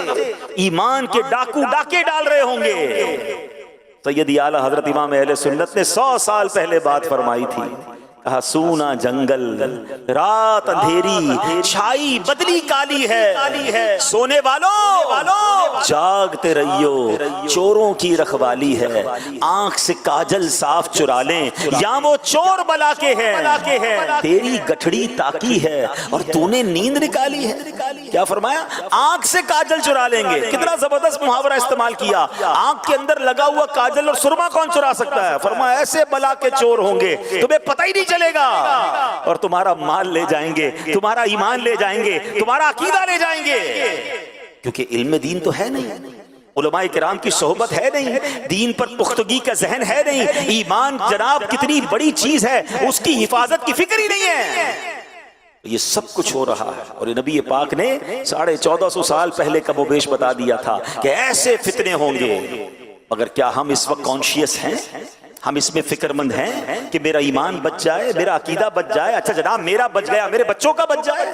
ایمان کے ڈاکو ڈاکے ڈال رہے ہوں گے۔ سیدی اعلیٰ حضرت امام اہل سنت نے 100 سال پہلے بات فرمائی تھی، کہا سونا جنگل، رات اندھیری، چھائی بدلی کالی ہے، سونے والوں جاگتے رہیو، چوروں کی رکھوالی ہے، آنکھ سے کاجل صاف چرا لیں یا وہ چور بلا کے ہیں، تیری گٹھڑی تاکی ہے اور تو نے نیند نکالی ہے۔ کیا فرمایا؟ آنکھ سے کاجل چرا لیں گے۔ کتنا زبردست محاورہ استعمال کیا، آنکھ کے اندر لگا ہوا کاجل اور سرما کون چرا سکتا ہے؟ فرمایا ایسے بلا کے چور ہوں گے تمہیں پتہ ہی نہیں چلے گا، اور تمہارا مال لے جائیں گے، تمہارا ایمان لے جائیں گے، تمہارا عقیدہ لے جائیں گے، کیونکہ علم دین تو ہے نہیں، علماء کرام کی صحبت ہے نہیں، دین پر پختگی کا ذہن ہے نہیں، ایمان جناب کتنی بڑی چیز ہے اس کی حفاظت کی فکر ہی نہیں ہے۔ یہ سب کچھ ہو رہا ہے اور نبی پاک نے 1450 سال پہلے کا وہ بیش بتا دیا تھا کہ ایسے فتنے ہوں گے۔ مگر کیا ہم اس وقت کانشیس ہیں؟ ہم اس میں فکر مند ہیں کہ میرا ایمان بچ جائے، میرا عقیدہ بچ جائے؟ اچھا جناب میرا بچ گیا، میرے بچوں کا بچ جائے۔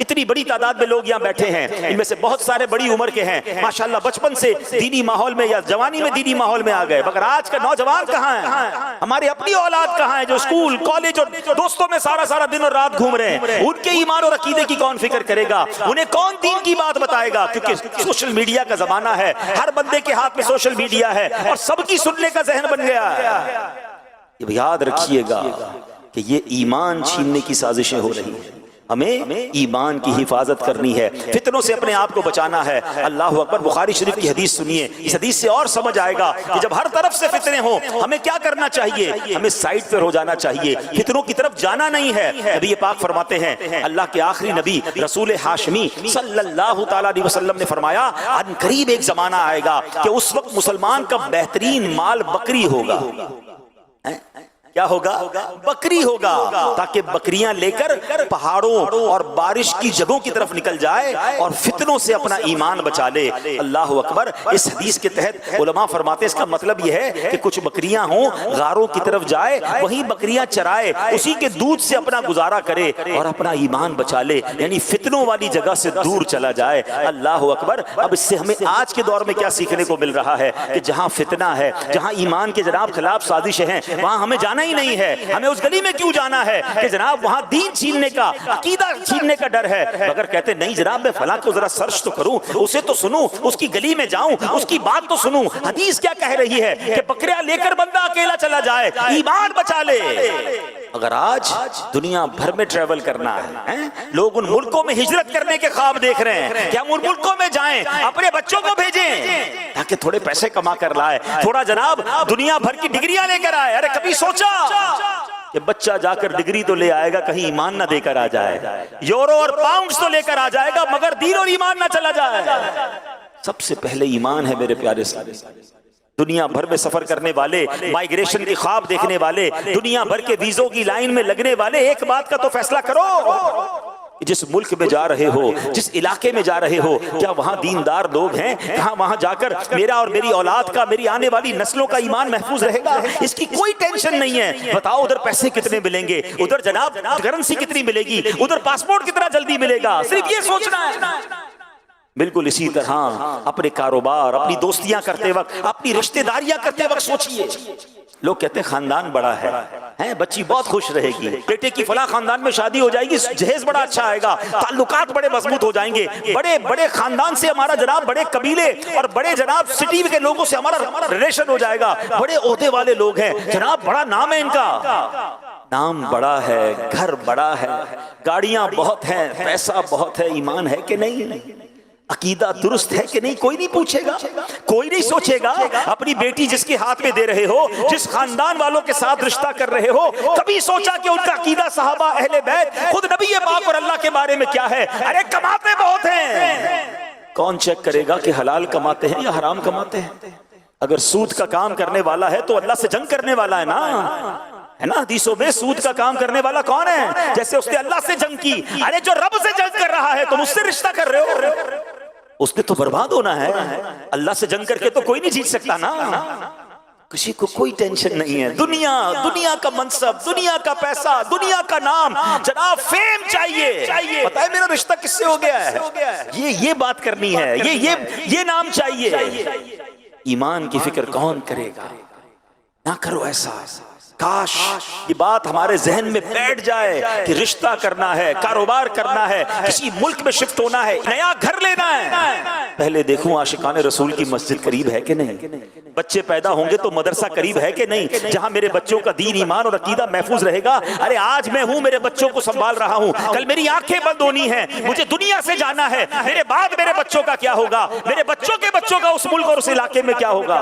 اتنی بڑی تعداد میں لوگ یہاں بیٹھے ہیں، ان میں سے بہت سارے بڑی عمر کے ہیں، ماشاءاللہ بچپن سے دینی ماحول میں یا جوانی میں دینی ماحول میں آ گئے، مگر آج کا نوجوان کہاں ہے؟ ہماری اپنی اولاد کہاں ہے جو اسکول کالج اور دوستوں میں سارا دن اور رات گھوم رہے ہیں؟ ان کے ایمان اور عقیدے کی کون فکر کرے گا؟ انہیں کون دین کی بات بتائے گا؟ کیونکہ سوشل میڈیا کا زمانہ ہے، ہر بندے کے ہاتھ میں سوشل میڈیا ہے اور سب کی سننے کا ذہن بن گیا ہے۔ یاد رکھیے گا کہ یہ ایمان چھیننے کی سازشیں ہو رہی ہیں، ہمیں ایمان کی حفاظت کرنی ہے، فتنوں سے اپنے آپ کو بچانا ہے۔ اللہ اکبر، بخاری شریف کی حدیث سنیے، اس حدیث سے اور سمجھ آئے گا کہ جب ہر طرف سے فتنے ہوں ہمیں کیا کرنا چاہیے؟ ہمیں سائڈ پر ہو جانا چاہیے، فتنوں کی طرف جانا نہیں ہے۔ نبی پاک فرماتے ہیں، اللہ کے آخری نبی رسول ہاشمی صلی اللہ تعالیٰ علیہ وسلم نے فرمایا ان قریب ایک زمانہ آئے گا کہ اس وقت مسلمان کا بہترین مال بکری ہوگا۔ کیا ہوگا؟ بکری ہوگا، تاکہ بکریاں لے کر پہاڑوں اور بارش کی جگہوں کی طرف نکل جائے اور فتنوں سے اپنا ایمان بچا لے۔ اللہ اکبر۔ اس حدیث کے تحت علماء فرماتے ہیں اس کا مطلب یہ ہے کہ کچھ بکریاں ہوں، غاروں کی طرف جائے، وہیں بکریاں چرائے، اسی کے دودھ سے اپنا گزارا کرے اور اپنا ایمان بچا لے، یعنی فتنوں والی جگہ سے دور چلا جائے۔ اللہ اکبر۔ اب اس سے ہمیں آج کے دور میں کیا سیکھنے کو مل رہا ہے کہ جہاں فتنہ ہے، جہاں ایمان کے جناب خلاف سازشیں ہیں، وہاں ہمیں جانا ہی نہیں ہے۔ ہمیں اس گلی میں کیوں جانا ہے کہ جناب وہاں دین چھیننے کا، عقیدہ چھیننے کا ڈر ہے، مگر کہتے نہیں جناب میں فلاں کو ذرا سرچ تو کروں، اسے تو سنوں، اس کی گلی میں جاؤں، اس کی بات تو سنوں، حدیث کیا کہہ رہی ہے کہ بکریاں لے کر بندہ اکیلا چلا جائے، ایمان بچا لے۔ اگر آج دنیا بھر میں ٹریول کرنا ہے، لوگ ان ملکوں میں ہجرت کرنے کے خواب دیکھ رہے ہیں کہ ہم ان ملکوں میں جائیں، اپنے بچوں کو بھیجیں تاکہ تھوڑے پیسے کما کر لائے، تھوڑا جناب دنیا بھر کی ڈگریاں لے کر آئے۔ ارے کبھی سوچا کہ بچہ جا کر ڈگری تو لے آئے گا، کہیں ایمان نہ دے کر آ جائے، یورو اور پاؤنڈز تو لے کر آ جائے گا مگر دین اور ایمان نہ چلا جائے۔ سب سے پہلے ایمان ہے میرے پیارے اسلامی۔ دنیا بھر میں سفر کرنے والے، مائیگریشن کی خواب دیکھنے والے، دنیا بھر کے ویزوں کی لائن میں لگنے والے، ایک بات کا تو فیصلہ کرو، جس ملک میں جا رہے ہو، جس علاقے میں جا رہے ہو، کیا وہاں دیندار لوگ ہیں؟ کہاں وہاں جا کر میرا اور میری اولاد کا، میری آنے والی نسلوں کا ایمان محفوظ رہے گا؟ اس کی کوئی ٹینشن نہیں ہے۔ بتاؤ ادھر پیسے کتنے ملیں گے، ادھر جناب کرنسی کتنی ملے گی، ادھر پاسپورٹ کتنا جلدی ملے گا، صرف یہ سوچنا ہے۔ بالکل اسی طرح اپنے کاروبار، اپنی دوستیاں کرتے وقت، اپنی رشتہ داریاں کرتے وقت سوچئے۔ لوگ کہتے ہیں خاندان بڑا ہے، بچی بہت خوش رہے گی، بیٹے کی فلاں خاندان میں شادی ہو جائے گی، جہیز بڑا اچھا آئے گا، تعلقات بڑے مضبوط ہو جائیں گے، بڑے بڑے خاندان سے ہمارا جناب، بڑے قبیلے اور بڑے جناب سٹی کے لوگوں سے ہمارا ریلیشن ہو جائے گا، بڑے عہدے والے لوگ ہیں جناب، بڑا نام ہے ان کا۔ نام بڑا ہے، گھر بڑا ہے، گاڑیاں بہت ہیں، پیسہ بہت ہے، ایمان ہے کہ نہیں؟ عقیدہ درست ہے کہ نہیں؟ کوئی نہیں پوچھے گا، کوئی نہیں سوچے گا۔ اپنی بیٹی جس کے ہاتھ میں دے رہے ہو، جس خاندان والوں کے ساتھ رشتہ کر رہے ہو، کبھی سوچا کہ ان کا عقیدہ صحابہ، اہل بیت، خود نبی پاک اور اللہ کے بارے میں کیا ہے؟ ارے کماتے بہت ہیں، کون چیک کرے گا کہ حلال کماتے ہیں یا حرام کماتے ہیں؟ اگر سود کا کام کرنے والا ہے تو اللہ سے جنگ کرنے والا ہے نا، ہے نا؟ حدیثوں میں سود کا کام کرنے والا کون ہے؟ جیسے اس نے اللہ سے جنگ کی۔ ارے جو رب سے جنگ کر رہا ہے تم اس سے رشتہ کر رہے ہو، اس نے تو برباد ہونا ہے۔ اللہ سے جنگ کر کے تو کوئی نہیں جیت سکتا نا۔ کسی کو کوئی ٹینشن نہیں ہے، دنیا کا منصب، دنیا کا پیسہ، دنیا کا نام، جناب فیم چاہیے، پتہ ہے میرا رشتہ کس سے ہو گیا ہے، یہ بات کرنی ہے، یہ نام چاہیے۔ ایمان کی فکر کون کرے گا؟ نہ کرو ایسا۔ کاش یہ بات ہمارے ذہن میں بیٹھ جائے کہ رشتہ کرنا ہے، کاروبار کرنا ہے، کسی ملک میں شفٹ ہونا ہے، نیا گھر لینا ہے، پہلے دیکھوں عاشقان رسول کی مسجد قریب ہے کہ نہیں، بچے پیدا ہوں گے تو مدرسہ قریب ہے کہ نہیں، جہاں میرے بچوں کا دین، ایمان اور عقیدہ محفوظ رہے گا۔ ارے آج میں ہوں، میرے بچوں کو سنبھال رہا ہوں، کل میری آنکھیں بند ہونی ہیں، مجھے دنیا سے جانا ہے، میرے بعد میرے بچوں کا کیا ہوگا، میرے بچوں کے بچوں کا اس ملک اور اس علاقے میں کیا ہوگا،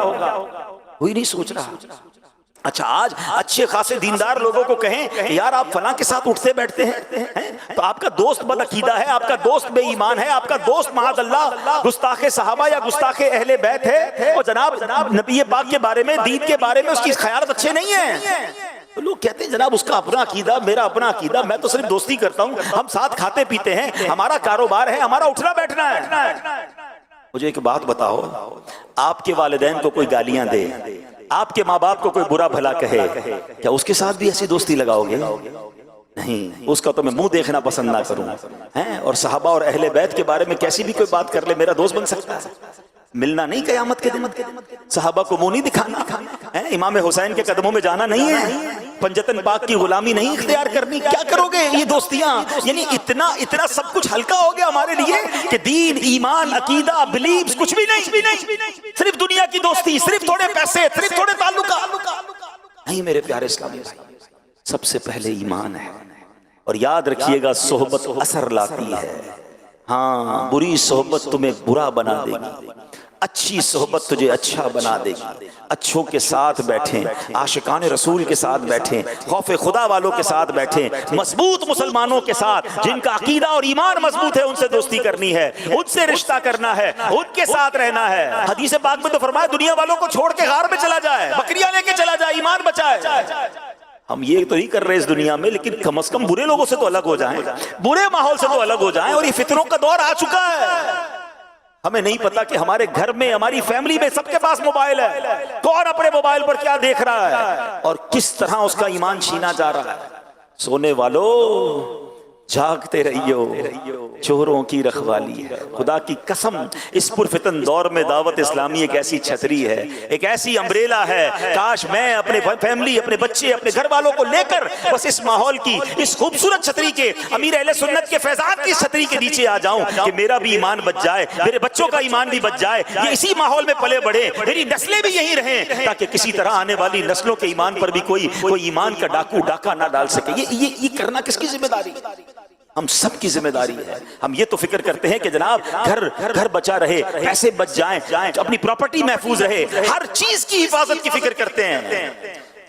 کوئی نہیں سوچ رہا۔ اچھا آج اچھے خاصے دیندار لوگوں کو کہیں کہ یار آپ فلاں کے ساتھ اٹھتے بیٹھتے ہیں تو آپ کا دوست بد عقیدہ ہے، آپ کا دوست بے ایمان ہے، آپ کا دوست معاذ اللہ گستاخ صحابہ یا گستاخ اہل بیت ہے، اور جناب نبی پاک کے بارے میں، دین کے بارے میں اس کی خیالات اچھے نہیں ہیں۔ تو لوگ کہتے ہیں جناب اس کا اپنا عقیدہ، میرا اپنا عقیدہ، میں تو صرف دوستی کرتا ہوں، ہم ساتھ کھاتے پیتے ہیں، ہمارا کاروبار ہے، ہمارا اٹھنا بیٹھنا ہے۔ مجھے ایک بات بتاؤ، آپ کے والدین کو کوئی گالیاں دے، آپ کے ماں باپ کو کوئی برا بھلا کہے، کیا اس کے ساتھ بھی ایسی دوستی لگاؤ گے؟ نہیں، اس کا تو میں منہ دیکھنا پسند نہ کروں۔ اور صحابہ اور اہل بیت کے بارے میں کیسی بھی کوئی بات کر لے، میرا دوست بن سکتا ہے؟ ملنا نہیں قیامت کے دن، صحابہ کو منہ نہیں دکھانا، امام حسین کے قدموں میں جانا نہیں ہے، پنجتن پاک کی غلامی نہیں اختیار کرنی، کیا کرو گے یہ دوستیاں؟ یعنی اتنا سب کچھ ہلکا ہو گیا ہمارے لیے کہ دین، ایمان، عقیدہ، بلیفز کچھ بھی نہیں، صرف دنیا کی دوستی، صرف تھوڑے پیسے، صرف تھوڑے تعلقات۔ نہیں میرے پیارے اسلامی بھائی، سب سے پہلے ایمان ہے، اور یاد رکھیے گا صحبت اثر لاتی ہے۔ ہاں، بری صحبت تمہیں برا بنا دے گی، اچھی صحبت تجھے اچھا بنا دے گی۔ اچھوں کے ساتھ بیٹھیں، عاشقان رسول کے ساتھ بیٹھیں، خوف خدا والوں کے ساتھ بیٹھیں، مضبوط مسلمانوں کے ساتھ جن کا عقیدہ اور ایمان مضبوط ہے، ان سے دوستی کرنی ہے، ان سے رشتہ کرنا ہے، ان کے ساتھ رہنا ہے۔ حدیث پاک میں تو فرمایا دنیا والوں کو چھوڑ کے غار میں چلا جائے، بکریاں لے کے چلا جائے، ایمان بچائے۔ ہم یہ تو نہیں کر رہے اس دنیا میں، لیکن کم از کم برے لوگوں سے تو الگ ہو جائیں، برے ماحول سے تو الگ ہو جائیں. اور یہ فتنوں کا دور آ چکا ہے. ہمیں نہیں پتا کہ ہمارے گھر میں، ہماری فیملی میں سب کے پاس موبائل ہے. کون اپنے موبائل پر کیا دیکھ رہا ہے اور کس طرح اس کا ایمان چھینا جا رہا ہے. سونے والو جاگتے رہیو، چوروں کی رکھوالی ہے. خدا کی قسم اس پرفتن دور میں دعوت اسلامی ایک ایسی چھتری ہے، ایک ایسی امبریلا ہے. کاش میں اپنے فیملی، اپنے بچے، اپنے گھر والوں کو لے کر بس اس ماحول کی، اس خوبصورت چھتری کے، امیر اہل سنت کے فیضان کی چھتری کے نیچے آ جاؤں کہ میرا بھی ایمان بچ جائے، میرے بچوں کا ایمان بھی بچ جائے، یہ اسی ماحول میں پلے بڑھے، میری نسلیں بھی یہیں رہیں، تاکہ کسی طرح آنے والی نسلوں کے ایمان پر بھی کوئی ایمان کا ڈاکہ نہ ڈال سکے. یہ کرنا کس کی ذمہ داری؟ ہم سب کی ذمہ داری ہے. ہم یہ تو فکر کرتے ہیں کہ جناب گھر بچا رہے، پیسے بچ جائیں، اپنی پراپرٹی محفوظ رہے، ہر چیز کی حفاظت کی فکر کرتے ہیں.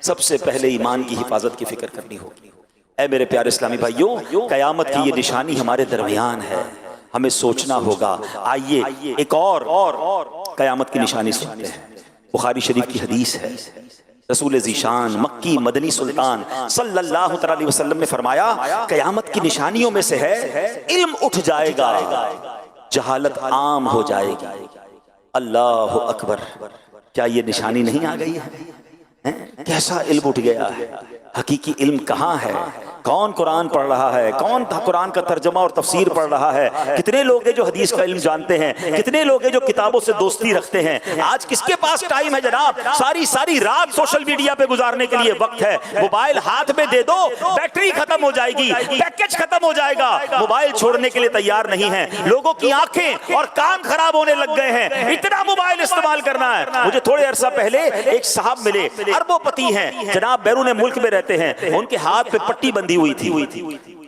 سب سے پہلے ایمان کی حفاظت کی فکر کرنی ہوگی. اے میرے پیارے اسلامی بھائیوں، قیامت کی یہ نشانی ہمارے درمیان ہے، ہمیں سوچنا ہوگا. آئیے ایک اور قیامت کی نشانی سنتے ہیں. بخاری شریف کی حدیث ہے، رسول ذیشان مکی مدنی سلطان صلی اللہ علیہ وسلم نے فرمایا قیامت کی نشانیوں میں سے ہے علم اٹھ جائے گا، جہالت عام ہو جائے گی. اللہ اکبر، کیا یہ نشانی نہیں آ گئی ہے؟ کیسا علم اٹھ گیا ہے؟ حقیقی علم کہاں ہے؟ کون قرآن پڑھ رہا ہے؟ کون قرآن کا ترجمہ اور تفسیر پڑھ رہا ہے؟ کتنے لوگ ہیں جو حدیث کا علم جانتے ہیں؟ کتنے لوگ ہیں جو کتابوں سے دوستی رکھتے ہیں؟ آج کس کے پاس ٹائم ہے جناب؟ ساری رات سوشل میڈیا پہ گزارنے کے لیے وقت ہے. موبائل ہاتھ میں دے دو، بیٹری ختم ہو جائے گی، پیکج ختم ہو جائے گا. موبائل چھوڑنے کے لیے تیار نہیں ہے. لوگوں کی آنکھیں اور کان خراب ہونے لگ گئے ہیں، اتنا موبائل استعمال کرنا ہے. مجھے تھوڑے عرصہ پہلے ایک صاحب ملے، اربوں پتی ہیں جناب، بیرون ملک میں رہتے ہیں. ان کے ہاتھ پہ پٹی بندھی ہوئی تھی.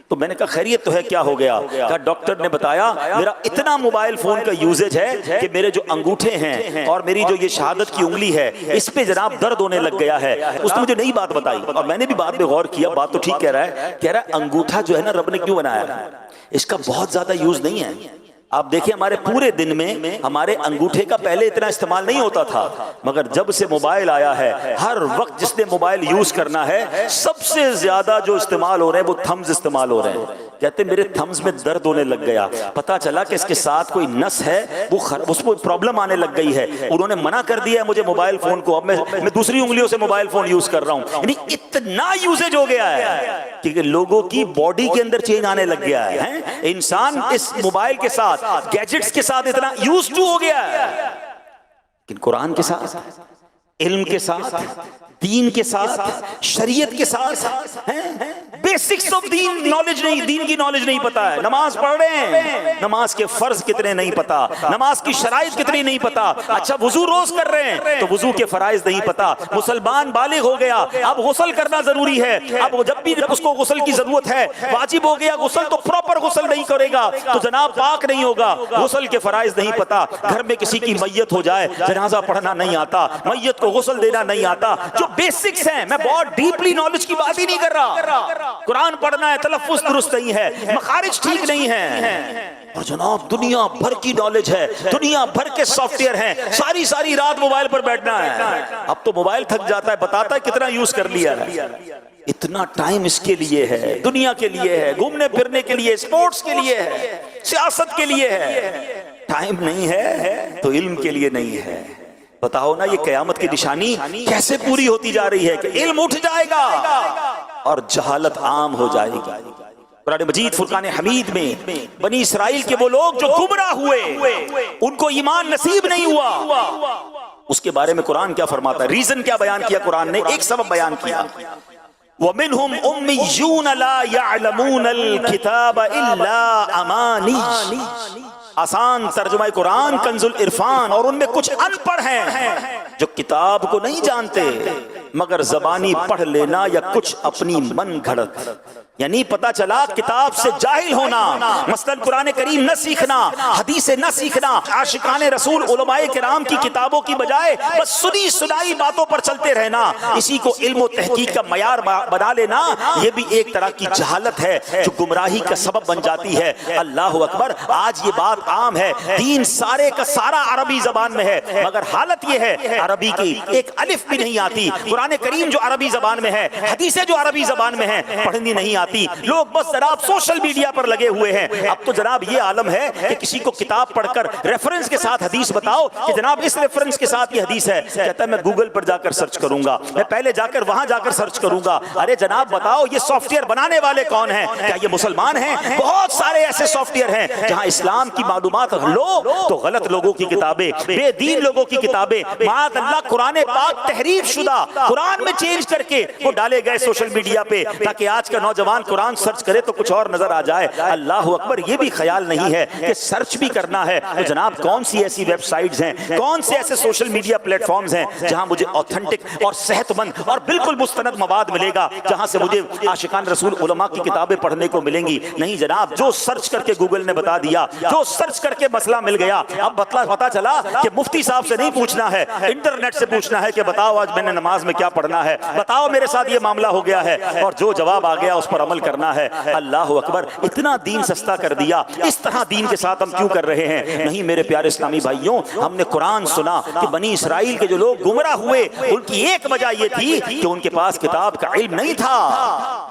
تو میں نے کہا خیریت تو ہے، کیا ہو گیا؟ کہا ڈاکٹر نے بتایا میرا اتنا موبائل فون کا یوزیج ہے کہ میرے جو انگوٹھے ہیں اور میری جو یہ شہادت کی انگلی ہے اس پہ جناب درد ہونے لگ گیا ہے. اس نے مجھے نئی بات بتائی اور میں نے بھی بات پہ غور کیا. بات تو ٹھیک کہہ رہا ہے انگوٹھا جو ہے نا رب نے کیوں بنایا ہے؟ اس کا بہت زیادہ یوز نہیں ہے. آپ دیکھیں ہمارے پورے دن میں ہمارے انگوٹھے کا پہلے اتنا استعمال نہیں ہوتا تھا، مگر جب سے موبائل آیا ہے ہر وقت جس نے موبائل یوز کرنا ہے سب سے زیادہ جو استعمال ہو رہے ہیں وہ تھمز استعمال ہو رہے ہیں. کہتے ہیں میرے تھمز میں درد ہونے لگ گیا، پتا چلا کہ اس کے ساتھ کوئی نس ہے وہ اس کو پرابلم آنے لگ گئی ہے. انہوں نے منع کر دیا ہے مجھے موبائل فون کو، اب میں دوسری انگلیوں سے موبائل فون یوز کر رہا ہوں. یعنی اتنا یوزیج ہو گیا ہے کہ لوگوں کی باڈی کے اندر چینج آنے لگ گیا ہے. انسان اس موبائل کے ساتھ، گیجٹس کے ساتھ اتنا یوز ٹو ہو گیا ہے. لیکن قرآن کے ساتھ، علم کے ساتھ، دین کے ساتھ، شریعت کے ساتھ بیسکس آف دین نالج نہیں، دین کی نالج نہیں پتا ہے. نماز پڑھ رہے ہیں، نماز کے فرض کتنے نہیں پتا، نماز کی شرائط کتنی نہیں پتا. اچھا وضو روز کر رہے ہیں تو وضو کے فرائض نہیں پتا. مسلمان بالغ ہو گیا، اب غسل کرنا ضروری ہے، اب جب بھی اس کو غسل کی ضرورت ہے واجب ہو گیا غسل، تو پراپر غسل نہیں کرے گا تو جناب پاک نہیں ہوگا. غسل کے فرائض نہیں پتا. گھر میں کسی کی میت ہو جائے جنازہ پڑھنا نہیں آتا، میت کو غسل دینا نہیں آتا. جو بیسکس ہیں، میں بہت ڈیپلی نالج کی بات ہی نہیں کر رہا. قرآن پڑھنا ہے، تلفظ درست نہیں ہے، مخارج ٹھیک نہیں ہے. اور جناب دنیا بھر کی نالج ہے، دنیا بھر کے سافٹ ویئر ہیں، ساری رات موبائل پر بیٹھنا ہے. اب تو موبائل تھک جاتا ہے، بتاتا ہے کتنا یوز کر لیا ہے. اتنا ٹائم اس کے لیے ہے، دنیا کے لیے ہے، گھومنے پھرنے کے لیے، اسپورٹس کے لیے ہے، سیاست کے لیے ہے. ٹائم نہیں ہے تو علم کے لیے نہیں ہے. بتاؤ نا یہ قیامت کی نشانی کیسے پوری ہوتی جا رہی ہے کہ علم اٹھ جائے گا اور جہالت عام ہو جائے گی. قرآن مجید فرقان حمید میں بنی اسرائیل کے وہ لوگ جو گمراہ ہوئے، ان کو ایمان نصیب نہیں ہوا، اس کے بارے میں قرآن کیا فرماتا ہے؟ ریزن کیا بیان کیا قرآن نے؟ ایک سبب بیان کیا، وَمِنْهُمْ أُمِّيُّونَ لَا يَعْلَمُونَ الْكِتَابَ إِلَّا أَمَانِيَّ. آسان ترجمہ قرآن کنز العرفان. اور ان میں کچھ ان پڑھ ہیں جو کتاب کو نہیں جانتے مگر زبانی پڑھ لینا یا کچھ اپنی من گھڑت. یعنی پتا چلا کتاب سے جاہل ہونا، مثلاً قرآن کریم نہ سیکھنا، حدیث نہ سیکھنا، عاشقان رسول علماء کرام کی کتابوں کی بجائے بس سنی سنائی باتوں پر چلتے رہنا، اسی کو علم و تحقیق کا معیار بنا لینا، یہ بھی ایک طرح کی جہالت ہے جو گمراہی کا سبب بن جاتی ہے۔ اللہ اکبر، آج یہ بات عام ہے، دین سارے کا سارا عربی زبان میں ہے، مگر حالت یہ ہے عربی کی ایک الف بھی نہیں آتی، قرآن کریم جو عربی زبان میں ہے، حدیثیں جو عربی زبان میں ہیں پڑھنی نہیں آتی، لوگ بس جناب سوشل میڈیا پر لگے ہوئے ہیں۔ اب تو جناب یہ عالم ہے کہ کسی کو کتاب پڑھ کر ریفرنس کے ساتھ حدیث بتاؤ کہ جناب اس ریفرنس کے ساتھ یہ حدیث ہے، کہتا ہے میں گوگل پر جا کر سرچ کروں گا، میں پہلے جا کر وہاں جا کر سرچ کروں گا۔ ارے جناب بتاؤ یہ سافٹ ویئر بنانے والے کون ہیں؟ کیا یہ مسلمان ہیں؟ بہت سارے ایسے سافٹ ویئر ہیں جہاں اسلام کی معلومات لو تو غلط لوگوں کی کتابیں، بے دین لوگوں کی کتابیں، معاذ اللہ قرآن پاک تحریف شدہ قرآن میں چینج کر کے وہ ڈالے گئے سوشل میڈیا پہ تاکہ آج کا نوجوان قرآن سرچ کرے تو کچھ اور نظر آ جائے۔ اللہ اکبر، یہ بھی خیال نہیں ہے کہ سرچ بھی کرنا ہے تو جناب کون سی ایسی ویب سائٹس ہیں، کون سے ایسے سوشل میڈیا پلیٹ فارمز ہیں جہاں مجھے اوتھنٹک اور صحت مند اور بالکل مستند مواد ملے گا، جہاں سے مجھے عاشقان رسول علماء کی کتابیں پڑھنے کو ملیں گی؟ نہیں جناب، جو سرچ کر کے گوگل نے بتا دیا، جو سرچ کر کے مسئلہ مل گیا۔ اب پتا چلا کہ مفتی صاحب سے نہیں پوچھنا ہے، انٹرنیٹ سے پوچھنا ہے کہ بتاؤ آج میں نے نماز میں کیا پڑھنا ہے، بتاؤ میرے ساتھ یہ معاملہ ہو گیا ہے، اور جو جواب آ گیا اس پر عمل کرنا ہے۔ اللہ اکبر، اتنا دین سستا کر دیا، اس طرح دین کے ساتھ ہم کیوں کر رہے ہیں؟ نہیں میرے پیارے اسلامی بھائیوں، ہم نے قرآن سنا کہ بنی اسرائیل کے جو لوگ گمراہ ہوئے ان کی ایک وجہ یہ تھی کہ ان کے پاس کتاب کا علم نہیں تھا،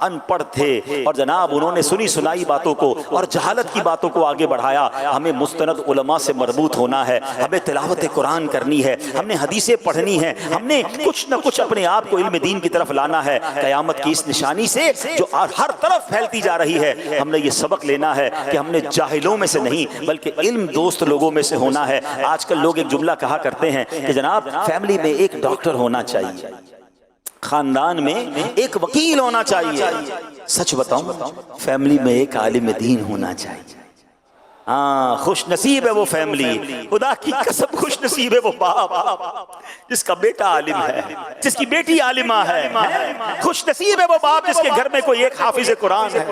ان پڑھ تھے، اور جناب انہوں نے سنی سنائی باتوں کو اور جہالت کی باتوں کو آگے بڑھایا۔ ہمیں مستند علماء سے مربوط ہونا ہے، ہمیں تلاوت قرآن کرنی ہے، ہم نے حدیثیں پڑھنی ہے، ہم نے کچھ نہ کچھ اپنے آپ کو علم دین کی طرف لانا ہے۔ قیامت کی اس نشانی سے جو ہر طرف پھیلتی جا رہی ہے، ہم نے یہ سبق لینا ہے کہ ہم نے جاہلوں میں سے نہیں بلکہ علم دوست لوگوں میں سے ہونا ہے۔ آج کل لوگ ایک جملہ کہا کرتے ہیں کہ جناب فیملی میں ایک ڈاکٹر ہونا چاہیے، خاندان میں ایک وکیل ہونا چاہیے۔ سچ بتاؤں، فیملی میں ایک عالم دین ہونا چاہیے۔ ہاں، خوش نصیب ہے وہ فیملی، خدا کی قسم خوش نصیب ہے وہ باپ جس کا بیٹا عالم ہے، جس کی بیٹی عالمہ ہے۔ خوش نصیب ہے وہ باپ جس کے گھر میں کوئی ایک حافظ قرآن ہے۔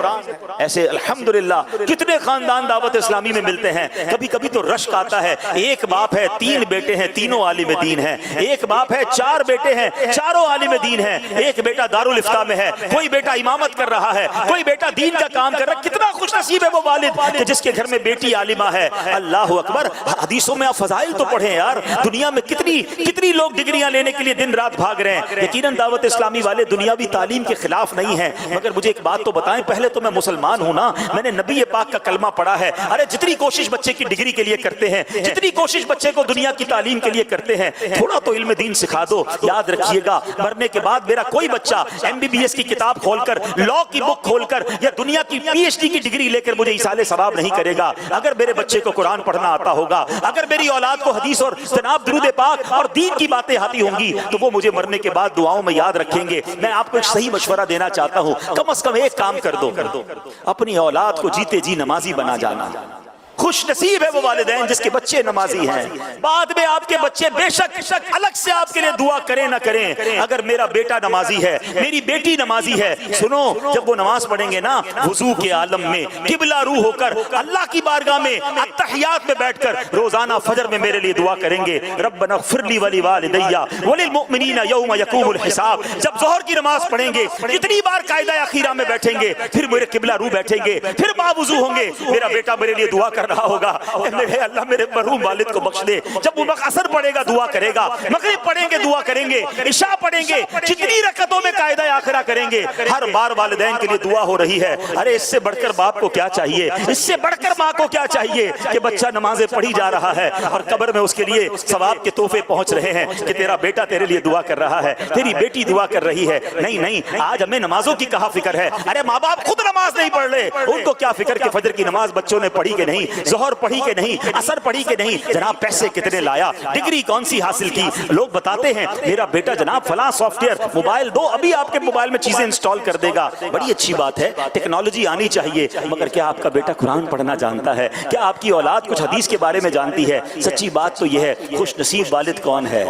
ایسے الحمدللہ کتنے خاندان دعوت اسلامی میں ملتے ہیں۔ کبھی کبھی تو رشک آتا ہے، ایک باپ ہے، 3 بیٹے ہیں، تینوں عالم دین ہیں، ایک باپ ہے، 4 بیٹے ہیں، چاروں عالم دین ہیں، ایک بیٹا دارالفتہ میں ہے، کوئی بیٹا امامت کر رہا ہے، کوئی بیٹا دین کا کام کر رہا ہے۔ کتنا خوش نصیب ہے وہ والد کہ جس کے گھر میں بیٹی عالمہ ہے۔ اللہ اکبر، حدیثوں میں آپ فضائل تو پڑھیں یار، دنیا میں کتنی لوگ ڈگریاں لینے کے لیے دن رات بھاگ رہے ہیں۔ یقیناً دعوت اسلامی والے دنیاوی تعلیم کے خلاف نہیں ہیں، مگر مجھے ایک بات تو بتائیں، پہلے تو میں مسلمان ہوں نا، میں نے نبی پاک کا کلمہ پڑھا ہے۔ ارے جتنی کوشش بچے کی ڈگری کے لیے کرتے ہیں، جتنی کوشش بچے کو دنیا کی تعلیم کے لیے کرتے ہیں، تھوڑا تو علم دین سکھا دو۔ یاد رکھیے گا، مرنے کے بعد میرا کوئی بچہ MBBS کی کتاب کھول کر، لاء کی بک کھول کر یا دنیا کی PhD کی ڈگری لے کر مجھے ایصال ثواب نہیں کرے گا۔ اگر میرے بچے کو قرآن پڑھنا آتا ہوگا، اگر میری اولاد کو حدیث اور جناب درود پاک اور دین کی باتیں آتی ہوں گی، تو وہ مجھے مرنے کے بعد دعاؤں میں یاد رکھیں گے۔ میں آپ کو ایک صحیح مشورہ دینا چاہتا ہوں، کم از کم ایک کام کر دو، اپنی اولاد کو جیتے جی نمازی بنا جانا۔ خوش نصیب ہے وہ والدین جس کے بچے نمازی ہیں۔ بعد میں آپ کے بچے بے شک الگ سے آپ کے لیے دعا کریں نہ کریں، اگر میرا بیٹا نمازی ہے، میری بیٹی نمازی ہے، سنو جب وہ نماز پڑھیں گے نا، وضو کے عالم میں قبلہ رو ہو کر اللہ کی بارگاہ میں اتحیات میں بیٹھ کر روزانہ فجر میں میرے لیے دعا کریں گے، ربنا اغفر لی ولوالدی وللمؤمنین یوم یقوم الحساب۔ جب ظہر کی نماز پڑھیں گے کتنی بار قاعدہ اخیرہ میں بیٹھیں گے، پھر میرے قبلہ رو بیٹھیں گے، پھر باوضو ہوں گے، میرا بیٹا میرے لیے دعا کر رہا ہوگا، اے اللہ میرے مرحوم والد کو بخش دے۔ جب وہ عصر پڑھے گا دعا کرے گا، مغرب پڑھیں گے دعا کریں گے، عشاء پڑھیں گے، جتنی رکعتوں میں قاعدہ آخرہ کریں گے، ہر بار والدین کے لیے دعا ہو رہی ہے۔ ارے اس سے بڑھ کر باپ کو کیا چاہیے، اس سے بڑھ کر ماں کو کیا چاہیے کہ بچہ نمازیں پڑھی جا رہا ہے اور قبر میں اس کے لیے ثواب کے تحفے پہنچ رہے ہیں کہ تیرا بیٹا تیرے لیے دعا کر رہا ہے، تیری بیٹی دعا کر رہی ہے۔ نہیں، آج ہمیں نمازوں کی کہاں فکر ہے؟ ارے ماں باپ خود نماز نہیں پڑھ رہے، ان کو کیا فکر کہ فجر کی نماز بچوں نے پڑھی کہ نہیں، ظہر پڑھی کہ نہیں، عصر پڑھی کہ نہیں، جناب پیسے کتنے لایا، ڈگری کون سی حاصل کی۔ لوگ بتاتے ہیں میرا بیٹا جناب فلاں سافٹ ویئر، موبائل دو ابھی آپ کے موبائل میں چیزیں انسٹال کر دے گا۔ بڑی اچھی بات ہے، ٹیکنالوجی آنی چاہیے، مگر کیا آپ کا بیٹا قرآن پڑھنا جانتا ہے؟ کیا آپ کی اولاد کچھ حدیث کے بارے میں جانتی ہے؟ سچی بات تو یہ ہے، خوش نصیب والد کون ہے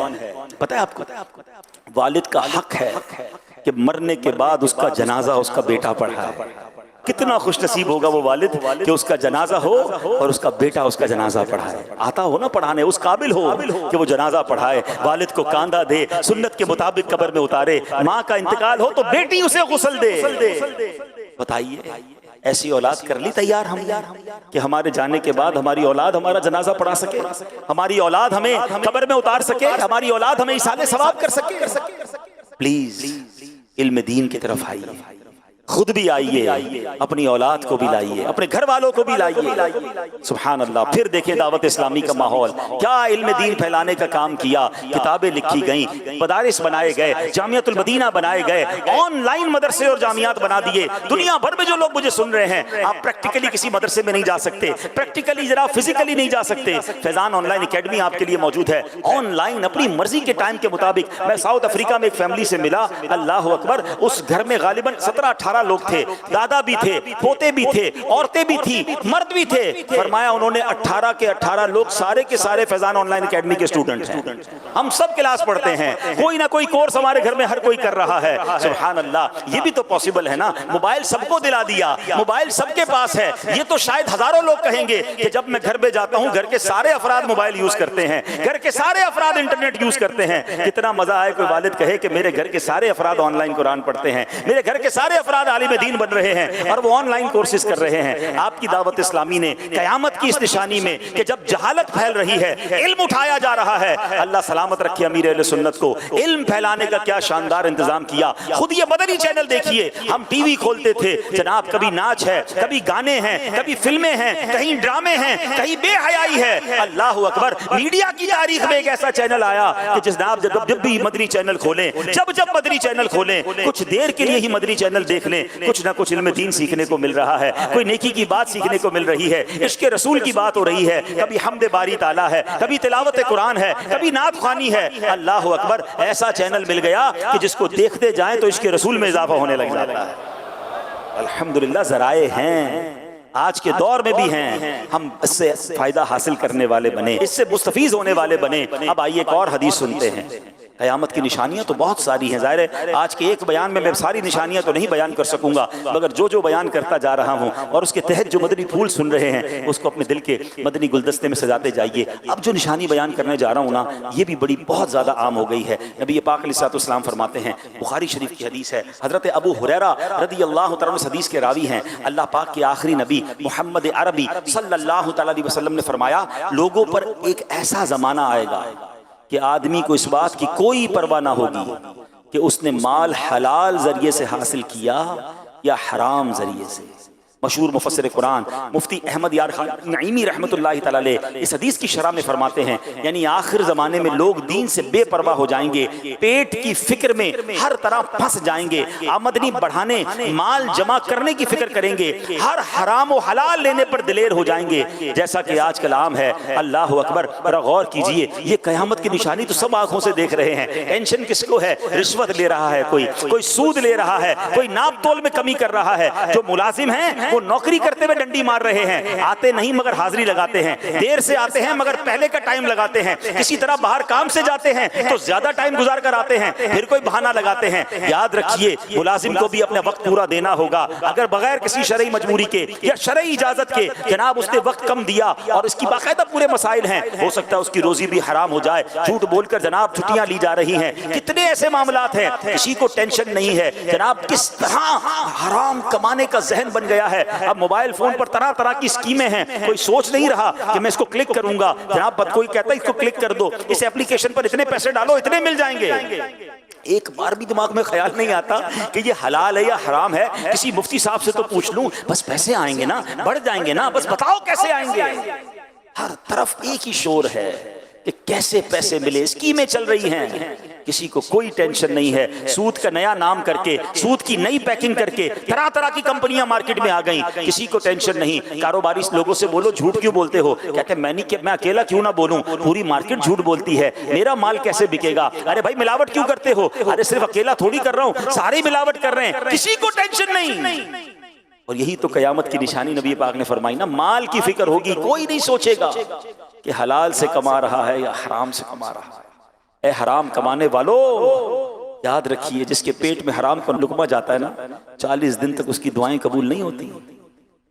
پتہ ہے آپ کو؟ والد کا حق ہے کہ مرنے کے بعد اس کا جنازہ اس کا بیٹا پڑھائے۔ کتنا خوش نصیب ہوگا وہ والد کہ اس کا جنازہ ہو اور اس کا بیٹا اس کا جنازہ پڑھائے. آتا ہو نا پڑھانے، اس قابل ہو کہ وہ جنازہ پڑھائے، والد کو کاندھا دے، سنت کے مطابق قبر میں اتارے. ماں کا انتقال ہو تو بیٹی اسے غسل دے. بتائیے ایسی اولاد کر لی تیار ہم کہ ہمارے جانے کے بعد ہماری اولاد ہمارا جنازہ پڑھا سکے، ہماری اولاد ہمیں قبر میں اتار سکے، ہماری اولاد ہمیں ایصال ثواب کر سکے. پلیز علم دین کی طرف آئیے، خود بھی آئیے، اپنی اولاد کو بھی لائیے، اپنے گھر والوں کو بھی لائیے. سبحان اللہ. پھر دیکھیں دعوت اسلامی کا ماحول کیا علم دین پھیلانے کا کام کیا. کتابیں لکھی گئیں، مدارس بنائے گئے، جامعۃ المدینہ بنائے گئے، آن لائن مدرسے اور جامعات بنا دیے. دنیا بھر میں جو لوگ مجھے سن رہے ہیں، آپ پریکٹیکلی کسی مدرسے میں نہیں جا سکتے، پریکٹیکلی ذرا فزیکلی نہیں جا سکتے. فیضان آن لائن اکیڈمی آپ کے لیے موجود ہے. آن لائن اپنی مرضی کے ٹائم کے مطابق. میں ساؤتھ افریقہ میں ایک فیملی سے ملا، اللہ اکبر. اس گھر میں غالباً 17-18 لوگ تھے، دادا بھی تھے، پوتے بھی تھے، عورتیں بھی تھی، مرد بھی تھے. فرمایا انہوں نے 18 کے 18 لوگ سارے کے سارے فیضان آن لائن اکیڈمی کے اسٹوڈنٹ ہیں. ہم سب کلاس پڑھتے ہیں، کوئی نہ کوئی کورس ہمارے گھر میں ہر کوئی کر رہا ہے. سبحان اللہ. یہ بھی تو پاسبل ہے نا. موبائل سب کو دلا دیا، موبائل سب کے پاس ہے. یہ تو شاید ہزاروں لوگ کہیں گے کہ جب میں گھر پہ جاتا ہوں گھر کے سارے افراد موبائل یوز کرتے ہیں، گھر کے سارے افراد انٹرنیٹ یوز کرتے ہیں. کتنا مزہ آئے کوئی والد کہے کہ میرے گھر کے سارے افراد آن لائن قرآن پڑھتے ہیں، میرے گھر کے سارے افراد عالم دین بن رہے ہیں اور وہ آن لائن کورسز کر رہے ہیں. آپ کی دعوت اسلامی نے قیامت کی اس نشانی میں کہ جب جہالت پھیل رہی ہے علم اٹھایا جا رہا ہے. اللہ سلامت رکھے امیر اہل سنت کو. علم پھیلانے کا کیا شاندار انتظام کیا. خود یہ مدنی چینل دیکھیے، ہم ٹی وی کھولتے تھے جناب، کبھی ناچ ہے، کبھی گانے ہیں، کبھی فلمیں ہیں، کہیں ڈرامے ہیں، کہیں بے حیائی ہے. اللہ اکبر. میڈیا کی تاریخ میں ایک ایسا چینل آیا کہ جناب جب بھی مدنی چینل کھولیں، جب مدنی چینل کھولیں، کچھ دیر کے لیے ہی مدنی چینل دیکھ لیں، کچھ نہ کچھ علم دین سیکھنے کو مل رہا ہے، کوئی نیکی کی بات سیکھنے کو مل رہی ہے، عشق رسول کی بات ہو رہی ہے، کبھی حمد باری تعالیٰ ہے، کبھی تلاوت قرآن ہے، کبھی نعت خوانی ہے. اللہ اکبر. ایسا چینل مل گیا کہ جس کو دیکھتے جائیں تو عشق رسول میں اضافہ ہونے لگ جاتا ہے. الحمدللہ ذرائع ہیں، آج کے دور میں بھی ہیں. ہم اس سے فائدہ حاصل کرنے والے بنے، اس سے مستفیض ہونے والے بنے. اب آئیے ایک اور حدیث سنتے ہیں. قیامت کی نشانیاں تو بہت ساری ہیں، ظاہر ہے آج کے ایک بیان میں ساری نشانیاں تو نہیں بیان کر سکوں گا، مگر جو بیان کرتا جا رہا ہوں اور اس کے تحت جو مدنی پھول سن رہے ہیں اس کو اپنے دل کے مدنی گلدستے میں سجاتے جائیے. اب جو نشانی بیان کرنے جا رہا ہوں نا، یہ بھی بڑی بہت زیادہ عام ہو گئی ہے. نبی پاک علیہ الصلوۃ والسلام فرماتے ہیں، بخاری شریف کی حدیث ہے، حضرت ابو ہریرہ رضی اللہ تعالیٰ عنہ اس حدیث کے راوی ہیں. اللہ پاک کے آخری نبی محمد عربی صلی اللہ تعالیٰ علیہ وسلم نے فرمایا، لوگوں پر ایک ایسا زمانہ آئے گا کہ آدمی کو اس بات کی کوئی پرواہ نہ ہوگی کہ اس نے مال حلال ذریعے سے حاصل کیا یا حرام ذریعے سے. مشہور مفسر قرآن مفتی احمد یار خان نعیمی رحمۃ اللہ تعالی علیہ اس حدیث کی شرح میں فرماتے ہیں، یعنی آخر زمانے میں لوگ دین سے بے پرواہ ہو جائیں گے، پیٹ کی فکر میں ہر طرح پھنس جائیں گے، آمدنی بڑھانے، مال جمع کرنے کی فکر کریں گے، ہر حرام و حلال لینے پر دلیر ہو جائیں گے، جیسا کہ آج کل عام ہے. اللہ اکبر. ذرا غور کیجئے، یہ قیامت کی نشانی تو سب آنکھوں سے دیکھ رہے ہیں. ٹینشن کس کو ہے؟ رشوت لے رہا ہے کوئی سود لے رہا ہے، کوئی ناپ تول میں کمی کر رہا ہے. جو ملازم ہیں وہ نوکری کرتے ہوئے ڈنڈی مار رہے ہیں، آتے نہیں مگر حاضری لگاتے ہیں، دیر سے آتے ہیں مگر پہلے کا ٹائم لگاتے ہیں، کسی طرح باہر کام سے جاتے ہیں تو زیادہ ٹائم گزار کر آتے ہیں، پھر کوئی بہانہ لگاتے ہیں. یاد رکھیے ملازم کو بھی اپنا وقت پورا دینا ہوگا. اگر بغیر کسی شرعی مجبوری کے یا شرعی اجازت کے جناب اس نے وقت کم دیا اور اس کی باقاعدہ پورے مسائل ہیں، ہو سکتا ہے اس کی روزی بھی حرام ہو جائے، جھوٹ بول کر جناب چھٹیاں لی جا رہی ہیں. کتنے ایسے معاملات ہیں کسی کو ٹینشن نہیں ہے جناب. کس طرح حرام کمانے کا ذہن بن گیا ہے. اب موبائل فون پر طرح طرح کی اسکیمیں ہیں، کوئی سوچ نہیں رہا کہ میں اس کو کلک کروں گا جناب، کوئی کہتا ہے اس کو کلک کر دو، اس ایپلیکیشن پر اتنے پیسے ڈالو اتنے مل جائیں گے. ایک بار بھی دماغ میں خیال نہیں آتا کہ یہ حلال ہے یا حرام ہے. کسی مفتی صاحب سے تو پوچھ لوں، بس پیسے آئیں گے نا، بڑھ جائیں گے نا، بس بتاؤ کیسے آئیں گے. ہر طرف ایک ہی شور ہے کہ کیسے پیسے ملے، اسکیمیں چل رہی ہیں، کسی کو کوئی ٹینشن نہیں ہے. سود کا نیا نام کر کے، سود کی نئی پیکنگ کر کے طرح طرح کی کمپنیاں مارکیٹ میں آ گئیں، کسی کو ٹینشن نہیں. کاروباری لوگوں سے بولو جھوٹ کیوں بولتے ہو، کہتے ہیں میں اکیلا کیوں نہ بولوں، پوری مارکیٹ جھوٹ بولتی ہے، میرا مال کیسے بکے گا. ارے بھائی ملاوٹ کیوں کرتے ہو؟ ارے صرف اکیلا تھوڑی کر رہا ہوں، سارے ملاوٹ کر رہے ہیں، کسی کو ٹینشن نہیں. اور یہی تو قیامت کی نشانی نبی پاک نے فرمائی نا، مال کی فکر ہوگی، کوئی نہیں سوچے گا کہ حلال سے کما رہا ہے یا حرام سے کما رہا ہے. اے حرام کمانے والو یاد رکھیے جس کے پیٹ میں حرام کا لقمہ جاتا ہے نا 40 دن تک اس کی دعائیں قبول نہیں ہوتی،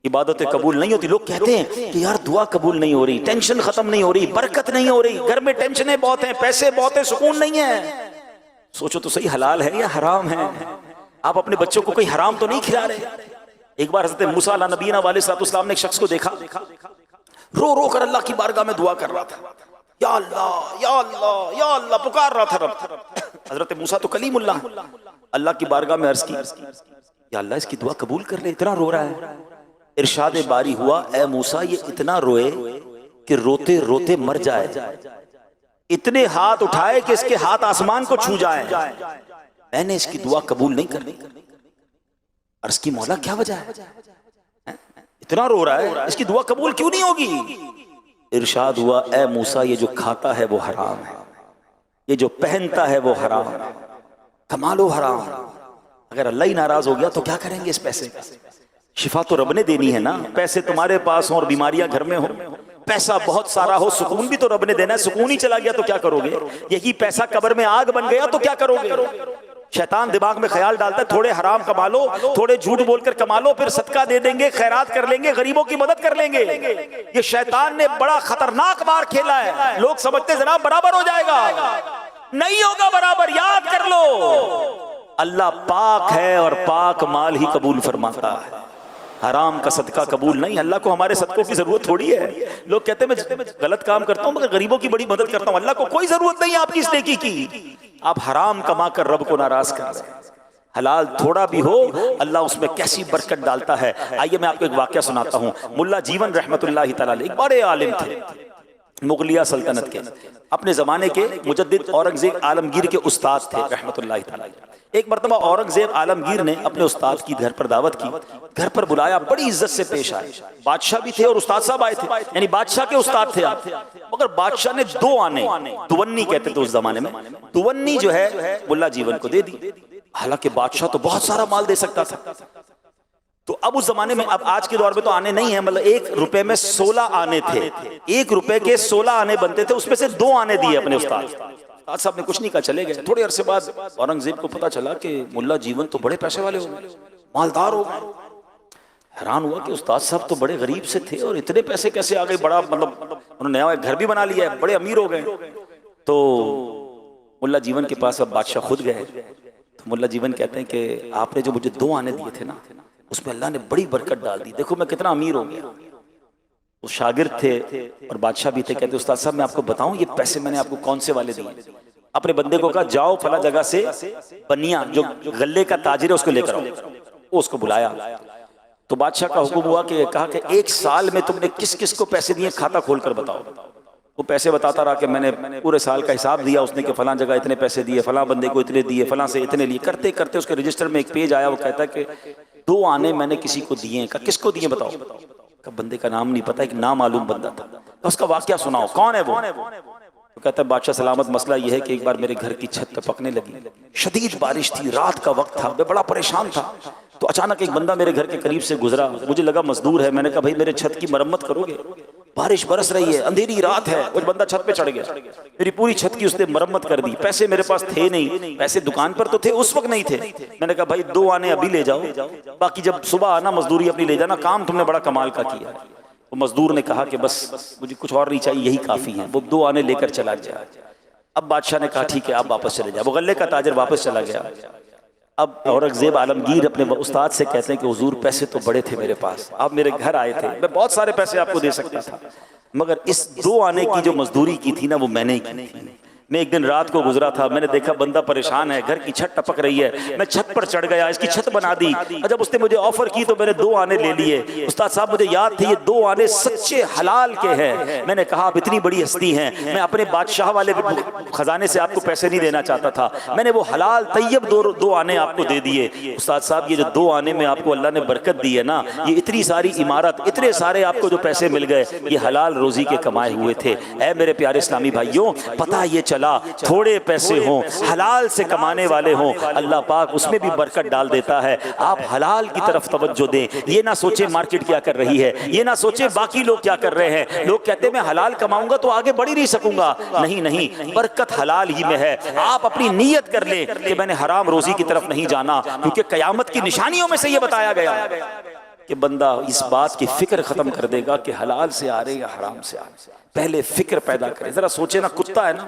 عبادتیں قبول نہیں ہوتی. لوگ کہتے ہیں کہ یار دعا قبول نہیں ہو رہی، ٹینشن ختم نہیں ہو رہی، برکت نہیں ہو رہی، گھر میں ٹینشنیں بہت ہیں، پیسے بہت ہیں، سکون نہیں ہے. سوچو تو صحیح، حلال ہے یا حرام ہے؟ آپ اپنے بچوں کو کوئی حرام تو نہیں کھلا رہے؟ ایک بار حضرت موسیٰ علیہ نبینا علیہ السلام نے ایک شخص کو دیکھا رو رو کر اللہ کی بارگاہ میں دعا کر رہا تھا، یا اللہ یا اللہ یا اللہ پکار رہا تھا رب. حضرت موسیٰ تو کلیم اللہ، اللہ کی بارگاہ میں عرض کی یا اللہ اس کی دعا قبول کر لے، اتنا رو رہا ہے. ارشاد باری ہوا اے موسیٰ یہ اتنا روئے کہ روتے روتے مر جائے، اتنے ہاتھ اٹھائے کہ اس کے ہاتھ آسمان کو چھو جائیں، میں نے اس کی دعا قبول نہیں کرنی. عرض کی مولا کیا وجہ ہے، اتنا رو رہا ہے اس کی دعا قبول کیوں نہیں ہوگی؟ ارشاد ہوا اے موسیٰ یہ جو کھاتا ہے وہ حرام ہے، یہ جو پہنتا ہے وہ حرام ہے، کمال و حرام. اگر اللہ ہی ناراض ہو گیا تو کیا کریں گے اس پیسے کا؟ شفا تو رب نے دینی ہے نا. پیسے تمہارے پاس ہوں اور بیماریاں گھر میں ہوں، پیسہ بہت سارا ہو، سکون بھی تو رب نے دینا ہے. سکون ہی چلا گیا تو کیا کرو گے؟ یہی پیسہ قبر میں آگ بن گیا تو کیا کرو گے؟ شیطان دماغ میں خیال ڈالتا ہے تھوڑے حرام کما لو، تھوڑے جھوٹ بول کر کما لو، پھر صدقہ دے دیں گے، خیرات کر لیں گے، غریبوں کی مدد کر لیں گے. یہ شیطان نے بڑا خطرناک مار کھیلا ہے. لوگ سمجھتے جناب برابر ہو جائے گا، نہیں ہوگا برابر. یاد کر لو اللہ پاک ہے اور پاک مال ہی قبول فرماتا ہے، حرام کا صدقہ قبول نہیں. اللہ کو ہمارے صدقوں کی ضرورت تھوڑی ہے. لوگ کہتے ہیں میں غلط کام کرتا ہوں مگر غریبوں کی بڑی مدد کرتا ہوں. اللہ کو کوئی ضرورت نہیں آپ کی اس نیکی کی. آپ حرام کما کر رب کو ناراض کر رہے ہیں. حلال تھوڑا بھی ہو اللہ اس میں کیسی برکت ڈالتا ہے. آئیے میں آپ کو ایک واقعہ سناتا ہوں. ملا جیون رحمت اللہ تعالی ایک بڑے عالم تھے مغلیہ سلطنت کے. اپنے زمانے کے مجدد اورنگزیب عالمگیر کے استاد تھے رحمت اللہ تعالی. ایک مرتبہ اورنگزیب عالمگیر نے اپنے استاد کی گھر پر دعوت کی، گھر پر بلایا، بڑی عزت سے پیش آئے. بادشاہ بھی تھے اور استاد صاحب آئے تھے، یعنی بادشاہ کے استاد تھے آپ. مگر بادشاہ نے 2 آنے، دونی کہتے تھے اس زمانے میں، دونی جو ہے ملا جیون کو دے دی. حالانکہ بادشاہ تو بہت سارا مال دے سکتا تھا. تو اب اس زمانے میں، اب آج کے دور میں تو آنے نہیں ہیں، مطلب 1 روپے میں 16 آنے تھے. 1 روپے کے 16 آنے بنتے تھے، اس میں سے 2 آنے دیے اپنے استاد. استاد صاحب نے کچھ نہیں کہا، چلے گئے. تھوڑے عرصے بعد اورنگزیب کو پتا چلا کہ ملا جیون تو بڑے پیسے والے ہو گئے، مالدار ہو گئے. حیران ہوا کہ استاد صاحب تو بڑے غریب سے تھے اور اتنے پیسے کیسے آ گئے. بڑا مطلب انہوں نے نیا گھر بھی بنا لیا ہے، بڑے امیر ہو گئے. تو ملا جیون کے پاس اب بادشاہ خود گئے. تو ملا جیون کہتے ہیں کہ آپ نے جو مجھے 2 آنے دیے تھے نا اس میں اللہ نے بڑی برکت ڈال دی، دیکھو میں کتنا امیر ہو گیا. وہ شاگرد تھے اور بادشاہ بھی تھے. کہتے استاد صاحب میں آپ کو بتاؤں یہ پیسے میں نے آپ کو کون سے والے دیے؟ اپنے بندے کو کہا جاؤ فلاں جگہ سے بنیا جو غلے کا تاجر ہے اس کو لے کر آؤ. وہ اس کو بلایا تو بادشاہ کا حکم ہوا کہ کہا کہ 1 سال میں تم نے کس کس کو پیسے دیے کھاتا کھول کر بتاؤ. وہ پیسے بتاتا رہا کہ میں نے پورے سال کا حساب دیا. اس نے کہ فلاں جگہ اتنے پیسے دیے، فلاں بندے کو اتنے دیے، فلاں سے اتنے لیے. کرتے کرتے اس کے رجسٹر میں ایک پیج آیا، وہ کہتا ہے کہ 2 آنے میں نے کسی کو دیے. کہا کس کو دیے بتاؤ؟ کہ بندے کا نام نہیں پتا، ایک نامعلوم بندہ تھا. اس کا واقعہ سناؤ، کون ہے وہ؟ تو کہتا ہے بادشاہ سلامت مسئلہ یہ ہے کہ ایک بار میرے گھر کی چھت پکنے لگی، شدید بارش تھی، رات کا وقت تھا، میں بڑا پریشان تھا. تو اچانک ایک بندہ میرے گھر کے قریب سے گزرا، مجھے لگا مزدور ہے. میں نے کہا بھائی میرے چھت کی مرمت کرو گے؟ بارش برس رہی ہے، اندھیری رات ہے. وہ بندہ چھت پہ چڑھ گیا، میری پوری چھت کی اس نے مرمت کر دی. پیسے میرے پاس تھے نہیں، پیسے دکان پر تو تھے، اس وقت نہیں تھے. میں نے کہا بھائی 2 آنے ابھی لے جاؤ، باقی جب صبح آنا مزدوری اپنی لے جانا. کام تم نے بڑا کمال کا کیا. وہ مزدور نے کہا کہ بس مجھے کچھ اور نہیں چاہیے، یہی کافی ہے. وہ 2 آنے لے کر چلا گیا. اب بادشاہ نے کہا ٹھیک ہے آپ واپس چلے جائیں. وہ غلے کا تاجر واپس چلا گیا. اب اورنگزیب عالمگیر اپنے استاد سے کہتے ہیں کہ حضور پیسے تو بڑے تھے میرے پاس، آپ میرے گھر آئے تھے، میں بہت سارے پیسے آپ کو دے سکتا تھا، مگر اس 2 آنے کی جو مزدوری کی تھی نا وہ میں نے کی تھی. میں ایک دن رات کو گزرا تھا، میں نے دیکھا بندہ پریشان ہے، گھر کی چھت ٹپک رہی ہے. میں چھت پر چڑھ گیا، اس کی چھت بنا دی. اور جب اس نے مجھے آفر کی تو میں نے 2 آنے لے لیے. استاد صاحب مجھے یاد تھی یہ 2 آنے سچے حلال کے ہیں. میں نے کہا آپ اتنی بڑی ہستی ہیں، میں اپنے بادشاہ والے خزانے سے آپ کو پیسے نہیں دینا چاہتا تھا، میں نے وہ حلال طیب 2 آنے آپ کو دے دیے. استاد صاحب یہ جو 2 آنے میں آپ کو اللہ نے برکت دی ہے نا، یہ اتنی ساری عمارت، اتنے سارے آپ کو جو پیسے مل گئے، یہ حلال روزی کے کمائے ہوئے تھے. اے میرے پیارے اسلامی بھائیوں، پتہ یہ چلا، تھوڑے پیسے ہوں، حلال سے کمانے والے ہوں، اللہ پاک اس میں بھی برکت ڈال دیتا ہے۔ آپ حلال کی طرف توجہ دیں، یہ نہ سوچیں مارکیٹ کیا کر رہی ہے، یہ نہ سوچیں باقی لوگ کیا کر رہے ہیں۔ لوگ کہتے ہیں میں حلال کماؤں گا تو آگے بڑھ ہی نہیں سکوں گا، نہیں نہیں، برکت حلال ہی میں ہے۔ آپ اپنی نیت کر لیں کہ میں نے حرام روزی کی طرف نہیں جانا، کیونکہ قیامت کی نشانیوں میں سے یہ بتایا گیا کہ بندہ اس بات کی فکر ختم کر دے گا کہ حلال سے آ رہے یا حرام سے آ رہے۔ پہلے فکر پیدا کرے۔ ذرا سوچے نا، کتا ہے نا،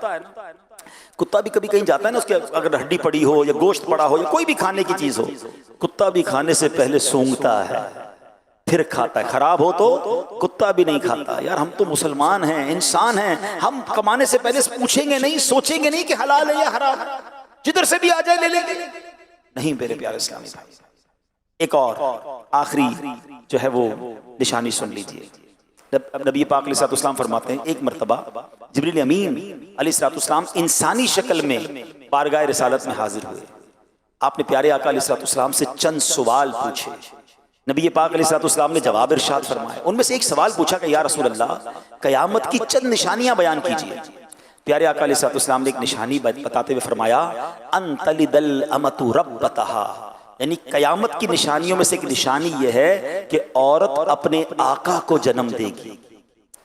کتا بھی کبھی کہیں جاتا ہے نا، اس کے اگر ہڈی پڑی ہو یا گوشت پڑا ہو یا کوئی بھی کھانے کی چیز ہو، کتا بھی کھانے سے پہلے سونگتا ہے پھر کھاتا ہے۔ خراب ہو تو کتا بھی نہیں کھاتا۔ یار ہم تو مسلمان ہیں، انسان ہیں، ہم کمانے سے پہلے پوچھیں گے نہیں، سوچیں گے نہیں کہ حلال ہے یا حرام، جدھر سے بھی آ جائے لے لیں گے؟ نہیں میرے پیارے اسلامی بھائی۔ ایک اور آخری جو ہے وہ نشانی سن لیجئے۔ نبی پاک علیہ السلام فرماتے ہیں ایک مرتبہ جبریل امین علیہ السلام انسانی شکل میں بارگاہ رسالت میں حاضر ہوئے۔ آپ نے پیارے آقا علیہ السلام سے چند سوال پوچھے، نبی پاک علیہ السلام نے جواب ارشاد فرمائے۔ ان میں سے ایک سوال پوچھا کہ یا رسول اللہ قیامت کی چند نشانیاں بیان کیجئے۔ پیارے آقا علیہ السلام نے ایک نشانی بتاتے ہوئے فرمایا ان تلد الامۃ ربتها، یعنی قیامت کی نشانیوں میں سے ایک نشانی یہ ہے کہ عورت اپنے آقا کو جنم دے گی،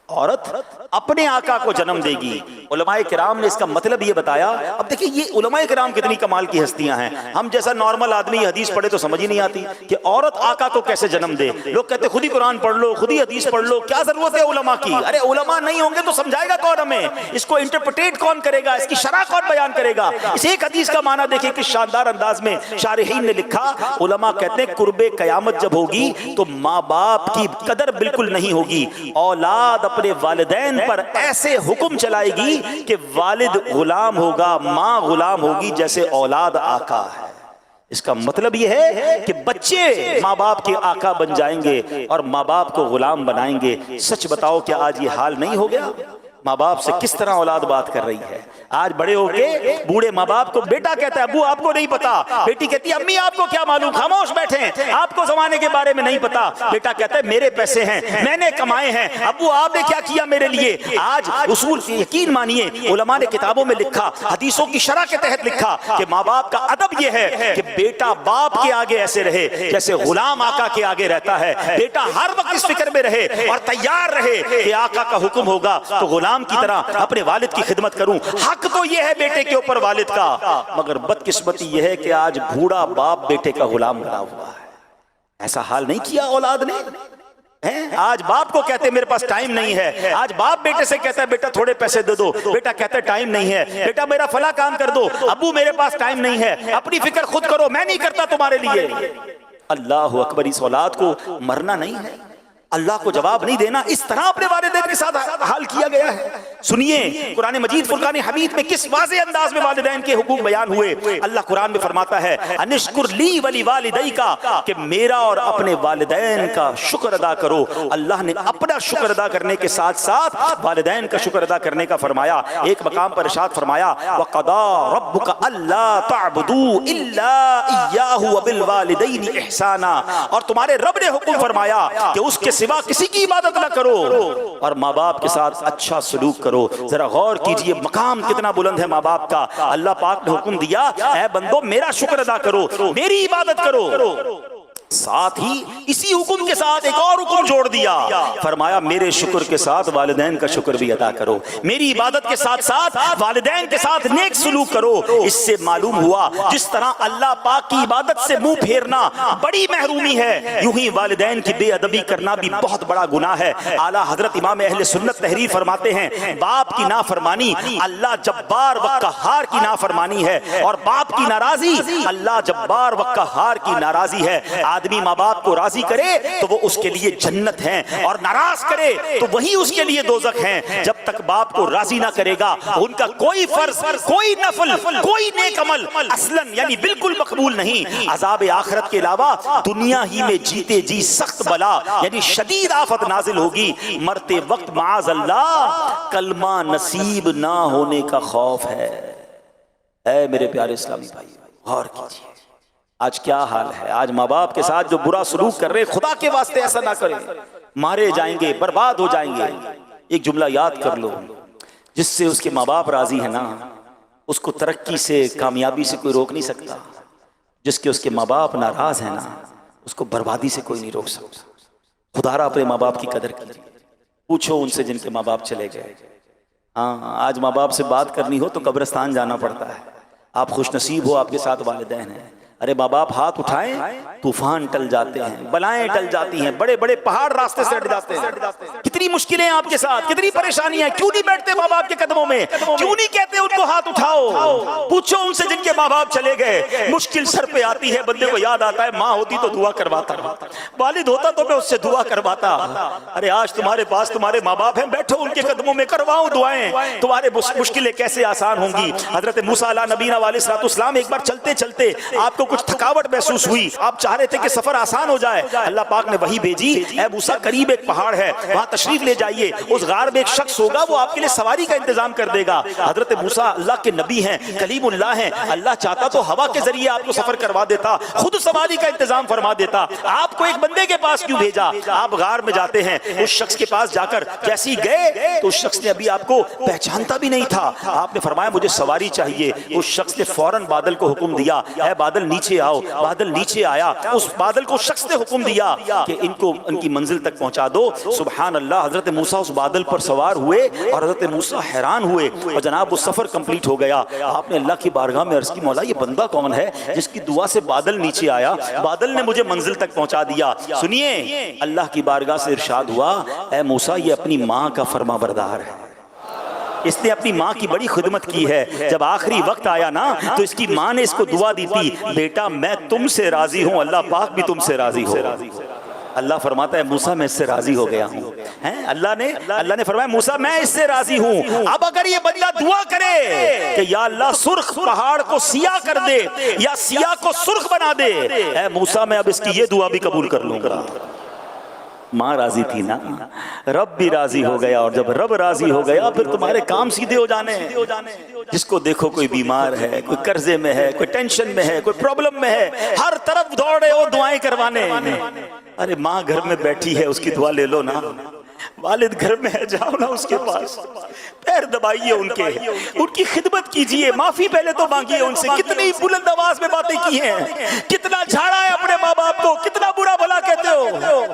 عورت اپنے آقا کو جنم دے گی۔ علماء کرام نے اس کا مطلب یہ بتایا۔ اب دیکھیں یہ علماء کرام کتنی کمال کی ہستیاں ہیں، ہم جیسا نارمل آدمی حدیث پڑھے تو سمجھ ہی نہیں آتی کہ عورت آقا کو کیسے جنم دے۔ لوگ کہتے خود ہی قرآن پڑھ لو، خود ہی حدیث پڑھ لو، کیا ضرورت ہے علماء کی؟ ارے علماء نہیں ہوں گے تو سمجھائے گا کون ہمیں؟ اس کو انٹرپریٹ کون کرے گا؟ اس کی شرح کون بیان کرے گا؟ اس ایک حدیث کا معنی دیکھیں کس شاندار انداز میں شارحین نے لکھا۔ علماء کہتے ہیں قرب قیامت جب ہوگی تو ماں باپ کی قدر بالکل نہیں ہوگی، اولاد اپنے والدین پر ایسے حکم چلائے گی کہ والد غلام ہوگا، ماں غلام ہوگی، جیسے اولاد آقا ہے۔ اس کا مطلب یہ ہے کہ بچے ماں باپ کے آقا بن جائیں گے اور ماں باپ کو غلام بنائیں گے۔ سچ بتاؤ کہ آج یہ حال نہیں ہو گیا؟ ماں باپ سے کس طرح اولاد بات کر رہی ہے؟ آج بڑے ہو کے بوڑھے ماں باپ کو بیٹا کہتا ہے ابو آپ کو نہیں پتا، بیٹی کہتی ہے امی آپ کو کیا معلوم، خاموش بیٹھیں، آپ کو زمانے کے بارے میں نہیں پتا۔ بیٹا کہتا ہے میرے پیسے ہیں، میں نے کمائے ہیں، ابو آپ نے کیا کیا میرے لیے؟ آج اصول یقین مانیے علماء نے کتابوں میں لکھا، حدیثوں کی شرح کے تحت لکھا کہ ماں باپ کا ادب یہ ہے کہ بیٹا باپ کے آگے ایسے رہے جیسے غلام آقا کے آگے رہتا ہے۔ بیٹا ہر وقت اس فکر میں رہے اور تیار رہے کہ آقا کا حکم ہوگا تو غلام کی طرح اپنے والد کی خدمت کروں۔ حق تو یہ ہے بیٹے کے اوپر والد کا، مگر بدقسمتی یہ ہے کہ آج بوڑھا باپ بیٹے کا غلام بنا ہوا ہے۔ ایسا حال نہیں کیا اولاد نے؟ آج باپ کو کہتے میرے پاس ٹائم نہیں ہے، آج باپ بیٹے سے کہتا ہے بیٹا تھوڑے پیسے دے دو، بیٹا کہتا ہے ٹائم نہیں ہے، بیٹا میرا فلاں کام کر دو، ابو میرے پاس ٹائم نہیں ہے، اپنی فکر خود کرو، میں نہیں کرتا تمہارے لیے۔ اللہ اکبر، اس اولاد کو مرنا نہیں ہے، اللہ کو جواب نہیں دینا، اس طرح اپنے والدین کے ساتھ حال کیا گیا ہے۔ سنیے قرآن مجید فرقان حمید میں کس واضح انداز میں والدین کے حقوق بیان ہوئے۔ اللہ قرآن میں فرماتا ہے انشکر لی ولی والدیک، کہ میرا اور اپنے والدین کا شکر ادا کرو۔ اللہ نے اپنا شکر ادا کرنے کے ساتھ ساتھ والدین کا شکر ادا کرنے کا فرمایا۔ ایک مقام پر ارشاد فرمایا وَقَضَىٰ رَبُّكَ أَلَّا تَعْبُدُوا إِلَّا إِيَّاهُ وَبِالْوَالِدَيْنِ إِحْسَانًا، اور تمہارے رب نے حکم فرمایا کہ اس کے سوا کسی کی عبادت نہ کرو اور ماں باپ کے ساتھ اچھا سلوک کرو۔ ذرا غور کیجئے مقام کتنا بلند ہے ماں باپ کا۔ اللہ پاک نے حکم دیا اے بندو میرا شکر ادا کرو، میری عبادت کرو، ساتھ ہی اسی حکم کے ساتھ ایک اور حکم جوڑ دیا، فرمایا میرے شکر کے ساتھ والدین کا شکر بھی ادا کرو، میری عبادت کے ساتھ ساتھ والدین کے ساتھ نیک سلوک کرو۔ اس سے معلوم ہوا جس طرح اللہ پاک کی عبادت سے منہ پھیرنا بڑی محرومی ہے، یوں ہی والدین کی بے ادبی کرنا بھی بہت بڑا گناہ ہے۔ اعلیٰ حضرت امام اہل سنت تحریر فرماتے ہیں باپ کی نافرمانی اللہ جبار و قہار کی نافرمانی ہے، اور باپ کی ناراضی اللہ جبار و قہار کی ناراضی ہے۔ آدمی ماں باپ کو راضی کرے تو وہ اس کے لیے جنت ہیں، اور ناراض کرے تو وہی اس کے لیے دوزخ ہیں۔ جب تک باپ کو راضی نہ کرے گا ان کا کوئی فرض، کوئی نفل، کوئی نیک عمل اصلاً یعنی بالکل مقبول نہیں۔ عذاب آخرت کے علاوہ دنیا ہی میں جیتے جی سخت بلا یعنی شدید آفت نازل ہوگی، مرتے وقت معاذ اللہ کلمہ نصیب نہ ہونے کا خوف ہے۔ اے میرے پیارے اسلامی بھائی غور کیجیے آج کیا حال ہے۔ آج ماں باپ کے ساتھ جو برا سلوک کر رہے، خدا کے واسطے ایسا نہ کریں، مارے جائیں گے، برباد ہو جائیں گے۔ ایک جملہ یاد کر لو، جس سے اس کے ماں باپ راضی ہیں نا، اس کو ترقی سے، کامیابی سے کوئی روک نہیں سکتا۔ جس کے اس کے ماں باپ ناراض ہیں نا، اس کو بربادی سے کوئی نہیں روک سکتا۔ خدا را اپنے ماں باپ کی قدر کیجیے، پوچھو ان سے جن کے ماں باپ چلے گئے۔ ہاں، آج ماں باپ سے بات کرنی ہو تو قبرستان جانا پڑتا ہے۔ آپ خوش نصیب ہو، آپ کے ساتھ والدین ہیں۔ ارے ماں باپ ہاتھ اٹھائیں، طوفان ٹل جاتے ہیں، بلائیں ٹل جاتی ہیں، بڑے بڑے پہاڑ راستے سے ہٹ جاتے ہیں۔ کتنی مشکلیں آپ کے ساتھ، کتنی پریشانیاں، کیوں نہیں بیٹھتے ماں باپ کے قدموں میں؟ کیوں نہیں کہتے ان کو ہاتھ اٹھاؤ؟ پوچھو ان سے جن کے ماں باپ چلے گئے۔ مشکل سر پہ آتی ہے، بندے کو یاد آتا ہے ماں ہوتی تو دعا کرواتا، والد ہوتا تو میں اس سے دعا کرواتا۔ ارے آج تمہارے پاس تمہارے ماں باپ ہیں، بیٹھو ان کے قدموں میں، کرواؤ دعائیں، تمہارے مشکلیں کیسے آسان ہوں گی۔ حضرت موسیٰ علیہ نبینا علیہ السلام ایک بار چلتے چلتے آپ کو کچھ تھکاوٹ محسوس ہوئی، آپ چاہ رہے تھے کہ سفر آسان ہو جائے، اللہ پاک نے وحی بھیجی، اے موسیٰ قریب ایک پہاڑ ہے، وہاں تشریف لے جائیے، اس غار میں ایک شخص ہوگا، وہ آپ کے لیے سواری کا انتظام کر دے گا۔ حضرت موسیٰ اللہ کے نبی ہیں، کلیم اللہ ہیں، اللہ چاہتا تو ہوا کے ذریعے آپ کو سفر کروا دیتا، خود سواری کا انتظام فرما دیتا، آپ کو ایک بندے کے پاس کیوں بھیجا؟ آپ غار میں جاتے ہیں، اس شخص کے پاس جا کر جیسے ہی گئے تو اس شخص نے ابھی آپ کو پہچانتا بھی نہیں تھا، آپ نے فرمایا مجھے سواری چاہیے۔ اس شخص نے فوراً بادل کو حکم دیا، اے بادل نیچے آؤ، بادل نیچے آیا، اس بادل کو شخص نے حکم دیا کہ ان کو ان کی منزل تک پہنچا دو۔ سبحان اللہ، حضرت موسیٰ اس بادل پر سوار ہوئے اور حضرت موسیٰ حیران ہوئے، اور جناب وہ سفر کمپلیٹ ہو گیا۔ آپ نے اللہ کی بارگاہ میں عرض کی مولا یہ بندہ کون ہے جس کی دعا سے بادل نیچے آیا، بادل نے مجھے منزل تک پہنچا دیا۔ سنیے، اللہ کی بارگاہ سے ارشاد ہوا، اے موسیٰ یہ اپنی ماں کا فرما بردار ہے، اس نے اپنی ماں کی بڑی خدمت کی ہے۔ جب آخری وقت آیا نا تو اس کی ماں نے اس کو دعا دی تھی، بیٹا میں تم سے راضی ہوں، اللہ پاک بھی تم سے راضی ہو۔ اللہ فرماتا ہے موسیٰ میں اس سے راضی ہو گیا ہوں۔ اللہ نے فرمایا موسیٰ میں اس سے راضی ہوں۔ اب اگر یہ بندہ دعا کرے کہ یا اللہ سرخ پہاڑ کو سیاہ کر دے یا سیاہ کو سرخ بنا دے، اے موسیٰ میں اب اس کی یہ دعا بھی قبول کر لوں گا۔ ماں راضی تھی نا، رب بھی راضی ہو گیا، اور جب رب راضی ہو گیا پھر تمہارے کام سیدھے ہو جانے ہیں۔ جس کو دیکھو کوئی بیمار ہے، کوئی قرضے میں ہے، کوئی ٹینشن میں ہے، کوئی پرابلم میں ہے، ہر طرف دوڑے ہو دعائیں کروانے۔ ارے ماں گھر میں بیٹھی ہے، اس کی دعا لے لو نا، والد گھر میں ہے، جاؤ نا اس کے پاس، پیر دبائیے ان کے، ان کی خدمت کیجئے، معافی پہلے تو مانگیے ان سے۔ کتنی بلند آواز میں باتیں کی ہیں، کتنا جھاڑا ہے اپنے ماں باپ کو، کتنا برا بھلا کہتے ہو۔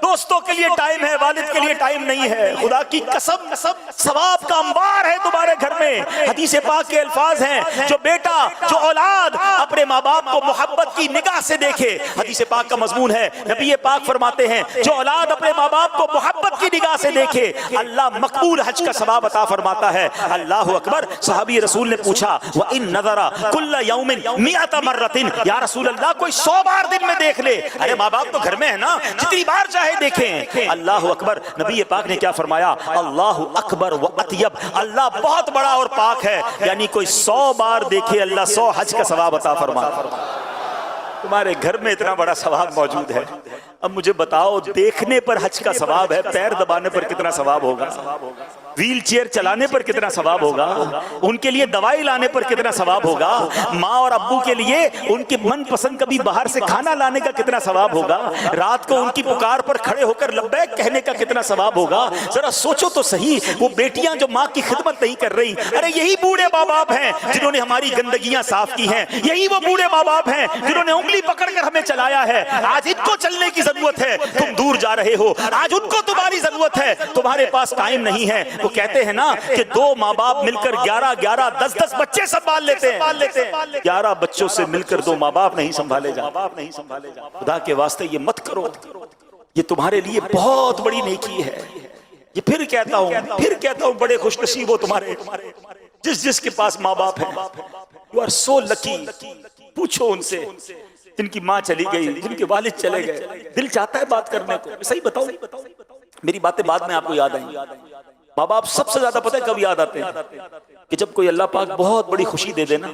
دوستوں کے لیے ٹائم ہے، والد کے لیے ٹائم نہیں ہے۔ خدا کی قسم ثواب کا انبار ہے تمہارے گھر میں۔ حدیث پاک کے الفاظ ہیں، جو بیٹا جو اولاد اپنے ماں باپ کو محبت کی نگاہ سے دیکھے، حدیث پاک کا مضمون ہے، نبی پاک فرماتے ہیں جو اولاد اپنے ماں باپ کو محبت کی نگاہ سے دیکھے اللہ مقبول حج کا ثواب عطا فرماتا ہے۔ اللہ اکبر۔ صحابی رسول نے پوچھا وَإِن نَظَرَ كُلَّ يَوْمٍ 100 مرة، یا رسول اللہ کوئی 100 بار دن میں دیکھ لے۔ ارے ماں باپ تو گھر میں ہے نا، جتنی بار چاہے دیکھیں۔ اللہ اکبر۔ نبی پاک نے کیا فرمایا؟ اللہ اکبر و اطیب، اللہ بہت بڑا اور پاک ہے، یعنی کوئی 100 بار دیکھے اللہ 100 حج کا ثواب عطا فرماتا۔ تمہارے گھر میں اتنا بڑا ثواب موجود ہے، اب مجھے بتاؤ دیکھنے پر حج کا ثواب ہے، پیر دبانے پر کتنا ثواب ہوگا، ویل چیئر چلانے پر کتنا ثواب ہوگا، ان کے لیے دوائی لانے پر کتنا ثواب ہوگا، ماں اور ابو کے لیے ان کے من پسند کبھی باہر سے کھانا لانے کا کتنا ثواب ہوگا، رات کو ان کی پکار پر کھڑے ہو کر لبیک کہنے کا کتنا ثواب ہوگا۔ ذرا سوچو تو صحیح، وہ بیٹیاں جو ماں کی خدمت نہیں کر رہی، ارے یہی بوڑھے ماں باپ ہیں جنہوں نے ہماری گندگیاں صاف کی ہیں، یہی وہ بوڑھے ماں باپ ہیں جنہوں نے انگلی پکڑ کر ہمیں چلایا ہے۔ آج ان کو چلنے کی ضرورت ہے، تم دور جا رہے ہو، آج ان کو تمہاری ضرورت ہے، تمہارے پاس ٹائم نہیں ہے۔ وہ کہتے ہیں نا کہ 2 ماں باپ مل کر 11 10 بچے سنبھال لیتے ہیں، 11 بچوں سے مل کر 2 ماں باپ نہیں سنبھالے جاتے۔ خدا کے واسطے یہ مت کرو، یہ تمہارے لیے بہت بڑی نیکی ہے۔ یہ پھر کہتا ہوں بڑے خوش نصیب ہو تمہارے جس کے پاس ماں باپ ہیں، یو آر سو لکی۔ پوچھو ان سے جن کی ماں چلی گئی، جن کے والد چلے گئے، دل چاہتا ہے بات کرنے کو۔ صحیح بتاؤ، میری باتیں بعد میں آپ کو یاد آئیں گی۔ ماں باپ سب سے زیادہ پتہ ہے کب یاد آتے ہیں؟ کہ جب کوئی اللہ پاک بہت بڑی خوشی دے دے نا،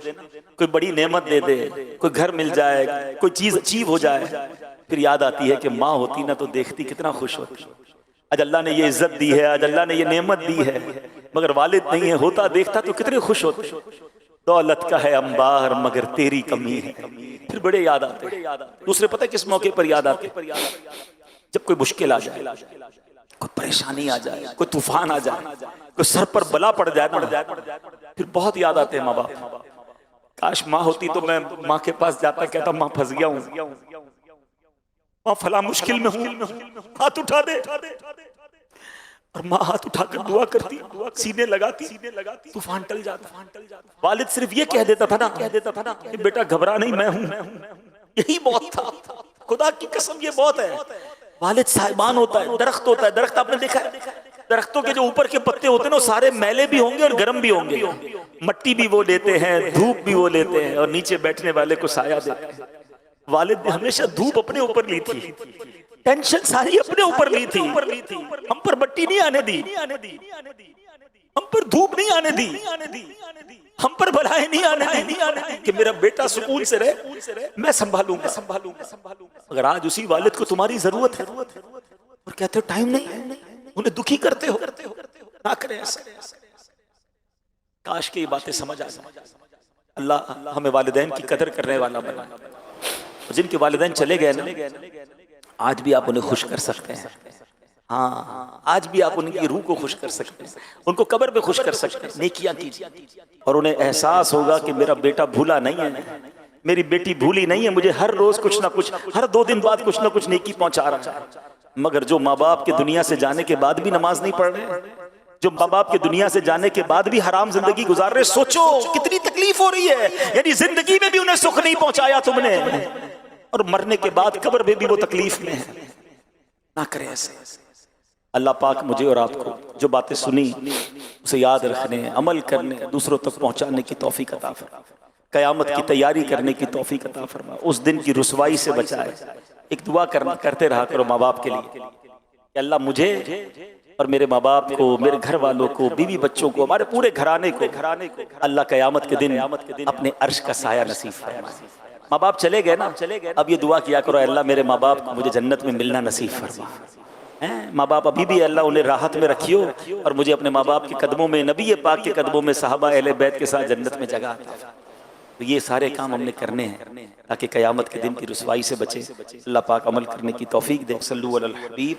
کوئی بڑی نعمت دے دے، کوئی گھر مل جائے، کوئی چیز اچیو ہو جائے، پھر یاد آتی ہے کہ ماں ہوتی نا تو دیکھتی کتنا خوش ہوتی۔ آج اللہ نے یہ عزت دی ہے، آج اللہ نے یہ نعمت دی ہے، مگر والد نہیں ہے، ہوتا دیکھتا تو کتنے خوش ہوتے۔ دولت کا ہے انبار مگر تیری کمی ہے، پھر بڑے یاد آتے۔ دوسرے پتہ کس موقع پر یاد آتے؟ جب کوئی مشکل آ جائے، کوئی پریشانی آ جائے، کوئی طوفان آ جائے، کوئی سر پر بلا پڑ جائے نا، پھر بہت یاد آتے ہیں ماں باپ. کاش ماں ہوتی تو میں ماں کے پاس جاتا، کہتا ماں پھنس گیا ہوں، ماں فلاں مشکل میں ہوں، ہاتھ اٹھا دے. اور ماں ہاتھ اٹھا کر دعا کرتی، سینے لگاتی، طوفان ٹل جاتا. والد صرف یہ کہہ دیتا تھا نا کہ بیٹا گھبرا نہیں، میں ہوں. یہی بہت تھا. خدا کی قسم یہ بہت ہے. والد صاحبان ہوتا ہے، درخت ہوتا ہے. درخت آپ نے دیکھا ہے، درختوں کے جو اوپر کے پتے ہوتے ہیں نا، سارے میلے بھی ہوں گے اور گرم بھی ہوں گے. مٹی بھی وہ لیتے ہیں، دھوپ بھی وہ لیتے ہیں، اور نیچے بیٹھنے والے کو سایہ دیتے ہیں. والد نے ہمیشہ دھوپ اپنے اوپر لی تھی، ٹینشن ساری اپنے اوپر لی تھی. ہم پر مٹی نہیں آنے دی، ہم پر دھوپ نہیں آنے دی، ہم پر بلائیں نہیں آنے دی کہ میرا بیٹا سکون سے رہے، میں سنبھالوں گا. اگر آج اسی والد کو تمہاری ضرورت ہے اور کہتے ہو ٹائم نہیں، انہیں دکھی کرتے ہو، نہ کریں ایسا. کاش کہ یہ باتیں سمجھ آ جائیں. اللہ ہمیں والدین کی قدر کرنے والا بنا. جن کے والدین چلے گئے نا، آج بھی آپ انہیں خوش کر سکتے ہیں. ہاں، آج بھی آپ ان کی روح کو خوش کر سکتے ہیں، ان کو قبر پہ خوش کر سکتے ہیں. نیکیاں کیجیے اور انہیں احساس ہوگا کہ میرا بیٹا بھولا نہیں ہے، میری بیٹی بھولی نہیں ہے، مجھے ہر روز کچھ نہ کچھ، ہر 2 دن بعد کچھ نہ کچھ نیکی پہنچا رہا ہے. مگر جو ماں باپ کے دنیا سے جانے کے بعد بھی نماز نہیں پڑھ رہے، جو ماں باپ کے دنیا سے جانے کے بعد بھی حرام زندگی گزار رہے، سوچو کتنی تکلیف ہو رہی ہے. یعنی زندگی میں بھی انہیں سکھ نہیں پہنچایا تم نے، اور مرنے کے بعد قبر میں بھی وہ تکلیف میں ہے. نہ کرے ایسے. اللہ پاک مجھے اور آپ کو جو باتیں سنی اسے یاد رکھنے، عمل کرنے، دوسروں تک پہنچانے کی توفیق عطا فرما. قیامت کی تیاری کرنے کی توفیق عطا فرما. اس دن کی رسوائی سے بچائے. ایک دعا کرتے رہا کرو ماں باپ کے لیے کہ اللہ مجھے اور میرے ماں باپ کو، میرے گھر والوں کو، بیوی بچوں کو، ہمارے پورے گھرانے کو اللہ قیامت کے دن اپنے عرش کا سایہ نصیب فرمائے. ماں باپ چلے گئے نا، اب یہ دعا کیا کرو، اللہ میرے ماں باپ کو مجھے جنت میں ملنا نصیب فرما. ماں باپ ابھی بھی اللہ انہیں راحت میں رکھیو، اور مجھے اپنے ماں باپ کے قدموں میں، نبی پاک کے قدموں میں، صحابہ اہل بیت کے ساتھ جنت میں جگہ عطا فرما. تو یہ سارے کام ہم نے کرنے ہیں تاکہ قیامت کے دن کی رسوائی سے بچے. اللہ پاک عمل کرنے کی توفیق دے. صلو علی الحبیب.